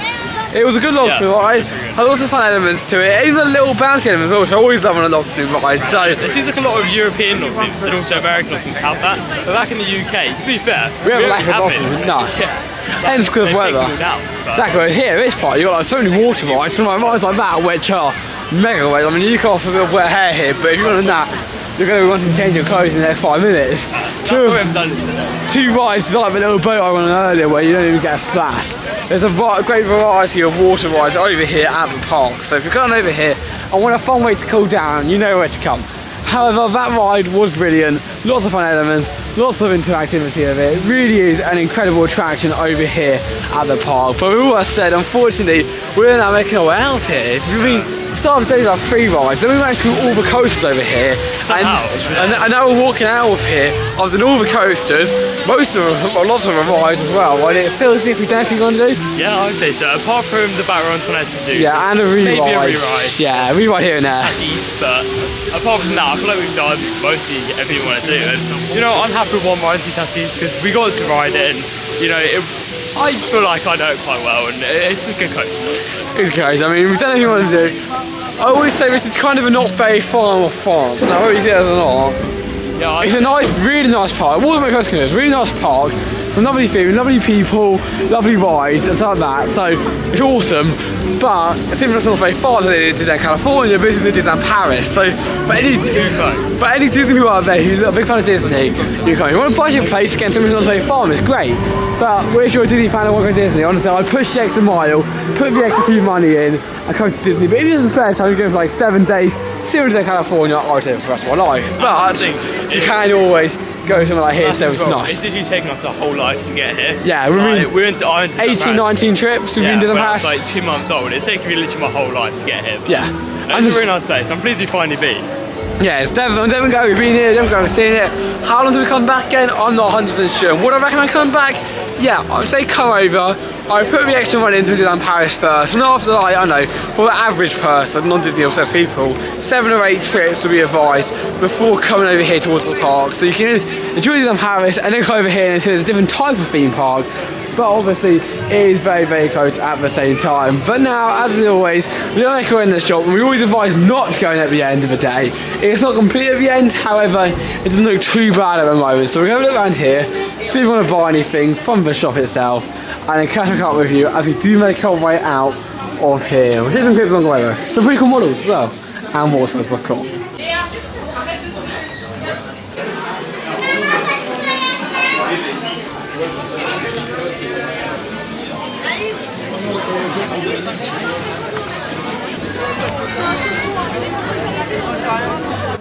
It was a good log flume ride. Had lots of fun elements to it. Even the little bouncy elements, which I always love on a log flume ride. So it seems like a lot of European log flumes and also American log flumes have that. But back in the UK, to be fair, we have a lack of log flumes. No. Hence because of weather. Exactly, whereas here, this part, you've got like so many water rides, some rides like that, which are mega wet. I mean, you can't have a bit of wet hair here, but if you're on that, you're going to be wanting to change your clothes in the next 5 minutes. Two rides like the little boat I went on earlier where you don't even get a splash. There's a great variety of water rides over here at the park. So if you're coming over here and want a fun way to cool down, you know where to come. However, that ride was brilliant. Lots of fun elements, lots of interactivity of it. It really is an incredible attraction over here at the park. But with all that said, unfortunately, we're now making our way out here. Started the day like 3 rides, then we managed to do all the coasters over here. And now we're walking out of here. I was in all the coasters, most of them, well, lots of them rides as well. And it feels as if we don't think we're going to do. Yeah, I'd say so. Apart from the back runs we had to do. Yeah, and a re-ride. Maybe a re-ride. Yeah, a re-ride here and there. Toutatis, but apart from that, I feel like we've done mostly everything we want to do. And you know, I'm happy with one ride, toutatis, because we got to ride it, and you know, I feel like I know it quite well, and it's a good coaster. It's good. I mean, we've done everything we want to do. I always say this is kind of a not very farm of France. Now, whether you do it or not, yeah, it's a nice, really nice park. It wasn't my customer, it's a really nice park. Lovely food, lovely people, lovely rides, and stuff like that. So it's awesome. But it seems like it's not very far than it did in California, but it's in Paris. So for any Disney people out there who are a big fan of Disney, you want to budget place again, something that's not very far, it's great. But if you're a Disney fan and want to go to Disney, honestly, I'd push the extra mile, put the extra few money in, and come to Disney. But if you're just spare time, you go for like 7 days, 0 to California, I would do it for the rest of my life. But you can always go somewhere like here, so it's nice. It's literally taken us our whole lives to get here. Yeah, we went to 18, 19 trips, we've been to the past. When I was like 2 months old, it's taken me literally my whole life to get here. Yeah. And it's a really nice place, I'm pleased we finally been. Yeah, it's definitely go, we've been here, definitely seen it. How long do we come back again? I'm not 100% sure. Would I recommend coming back? Yeah, I would say come over. I put the extra money into Disneyland Paris first, and after like, I don't know, for the average person, non-Disney obsessed people, 7 or 8 trips would be advised before coming over here towards the park. So you can enjoy Disneyland Paris and then come over here and it's a different type of theme park. But obviously it is very, very close at the same time. But now, as always, we don't go in the shop, and we always advise not to go in at the end of the day. It's not complete at the end, however, it doesn't look too bad at the moment. So we're going to look around here, see if we want to buy anything from the shop itself, and then catch up with you as we do make our way out of here, which isn't a long way though. Some pretty cool models as well, and water's of course.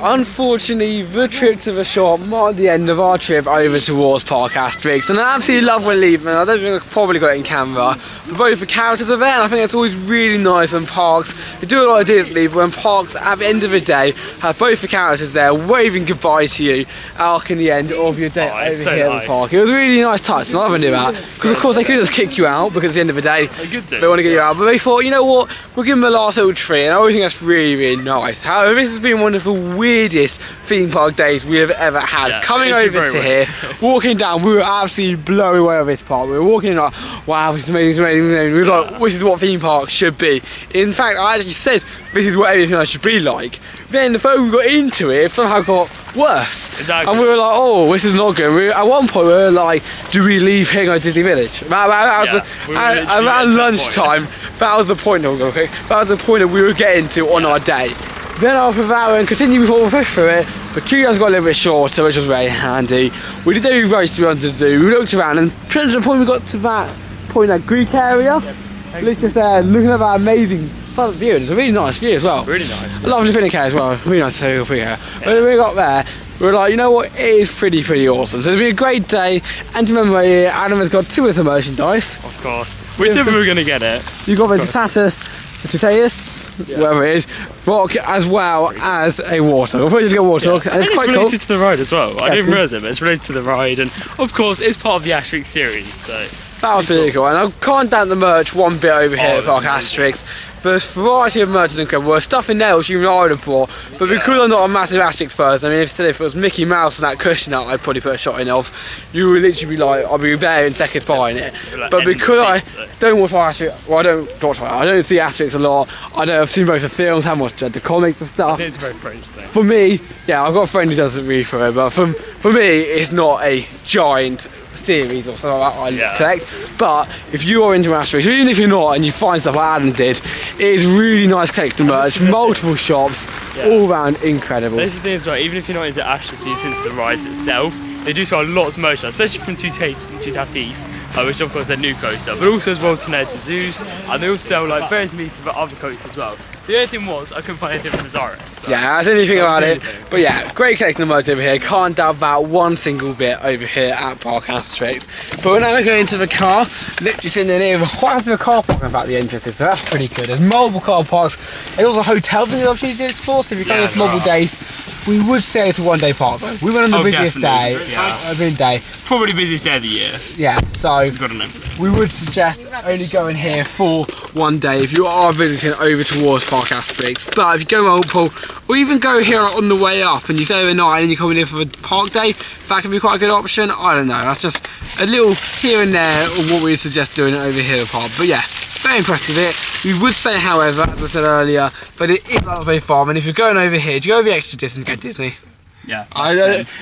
Unfortunately, the trip to the shop marked the end of our trip over towards Parc Astérix, and I absolutely love when leaving. I don't think I probably got it in camera, but both the characters are there, and I think it's always really nice when parks, they do a lot of Disney, but when parks at the end of the day have both the characters there waving goodbye to you in the end of your day over here at the park. It was a really nice touch, and I love when they do that, because of course they could just kick you out, because at the end of the day they want to get you out, but they thought, you know what, we'll give them a last little treat, and I always think that's really, really nice. However, this has been one of the weirdest theme park days we have ever had. Yeah, coming over to here, walking down, we were absolutely blown away with this park. We were walking in like, wow, this is amazing, this is amazing. We were like, this is what theme parks should be. In fact, I actually said this is what everything else should be like. Then the further we got into it, it somehow got worse. Exactly. And we were like, oh, this is not good. At one point we were like, do we leave here and go to Disney Village? Around lunchtime, that was the point, okay? That was the point that we were getting to on our day. Then after that, we continued before we pushed through it, but queue got a little bit shorter, which was very handy. We did every race we wanted to do. We looked around, and to the point we got to that point, that Greek area, let's just looking at that amazing front view. It's a really nice view as well. Really nice. A lovely Finnick as well. Really nice to see here. But when we got there, we were like, you know what, it is pretty awesome. So it's been a great day, and to remember here, Adam has got 2 bits of merchandise. Of course. We said we were going to get it. You got the toutatis, whatever it is, rock, as well as a water. We'll probably just get water, and it's quite cool. It's related to the ride as well. I didn't realise it, but it's related to the ride, and of course it's part of the Astérix series, so... That was pretty cool, and I can't doubt the merch one bit over here at Parc Astérix. for this variety of merch is incredible. There's stuff in there which even I would have bought, but because I'm not a massive Astérix person, I mean, if it was Mickey Mouse and that cushion out, I'd probably put a shot in of. You would literally be like, I'd be there in seconds buying it. But because I don't watch Astérix, well, I don't see Astérix a lot. I don't have too much of films, haven't watched the comics and stuff. I think it's a very French thing. For me, yeah, I've got a friend who doesn't read for it, but for me, it's not a giant series or something like that I collect. But if you are into Astérix, even if you're not, and you find stuff like Adam did, it is really nice collecting merch, multiple shops, all round incredible. This is the thing as well, even if you're not into Astérix, you're just into the rides itself, they do sell lots of merch, especially from toutatis, which of course they're new coaster, but also as well to Zeus, and they also sell like various meats of other coasters as well. The only thing was, I couldn't find anything from Zaris. So yeah, that's anything about it. But yeah, great collection of merch over here. Can't doubt that one single bit over here at Parc Astérix. But we're now going into the car. Literally sitting in here with quite a car park about the entrances, so that's pretty good. There's multiple car parks. There's also hotels and the opportunity to explore. So if you're coming for multiple days, we would say it's a one-day park though. We went on the busiest day. Probably busiest day of the year. Yeah, so we would suggest only going here for one day if you are visiting over towards Parc Astérix. But if you go multiple, or even go here on the way up and you stay overnight and you come in here for a park day, that can be quite a good option. I don't know, that's just a little here and there of what we suggest doing over here at the park. But yeah, very impressed with it. We would say, however, as I said earlier, but it is not very far. And if you're going over here, do you go over the extra distance, go Disney? Yeah.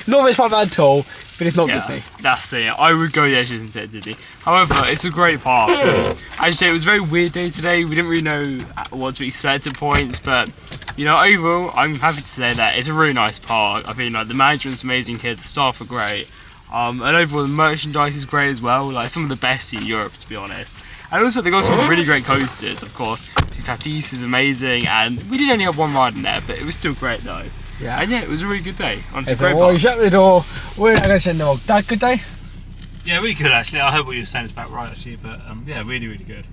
Not very far bad at all, but it's not Disney. That's it. I would go the extra distance instead of Disney. However, it's a great park. As you say, it was a very weird day today. We didn't really know what to expect at points, but you know, overall, I'm happy to say that it's a really nice park. I think like the management's amazing here, the staff are great, and overall the merchandise is great as well. Like some of the best in Europe, to be honest. And also they got some really great coasters, of course. Toutatis is amazing, and we did only have one ride in there, but it was still great though. Yeah. And yeah, it was a really good day. Honestly, great park. You shut the door. We're not going to send them all. Dad, good day? Yeah, really good actually. I hope what you were saying is about right actually, but yeah, really, really good.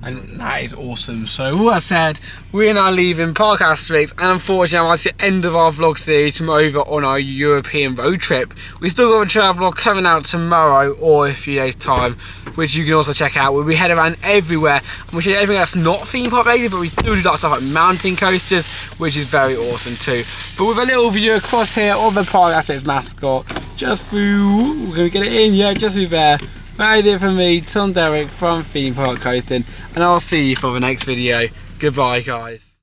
And that is awesome. So all that said, we're now leaving Parc Astérix, and unfortunately that's the end of our vlog series from over on our European road trip. We still got a travel vlog coming out tomorrow or a few days time, which you can also check out, where we head around everywhere and we show you everything that's not theme park related, but we do like stuff like mountain coasters, which is very awesome too. But with a little view across here of the Parc Astérix mascot, just through, we're gonna get it in, yeah, just through there. That is it from me, Tom Derrick from Theme Park Coastin, and I'll see you for the next video. Goodbye guys.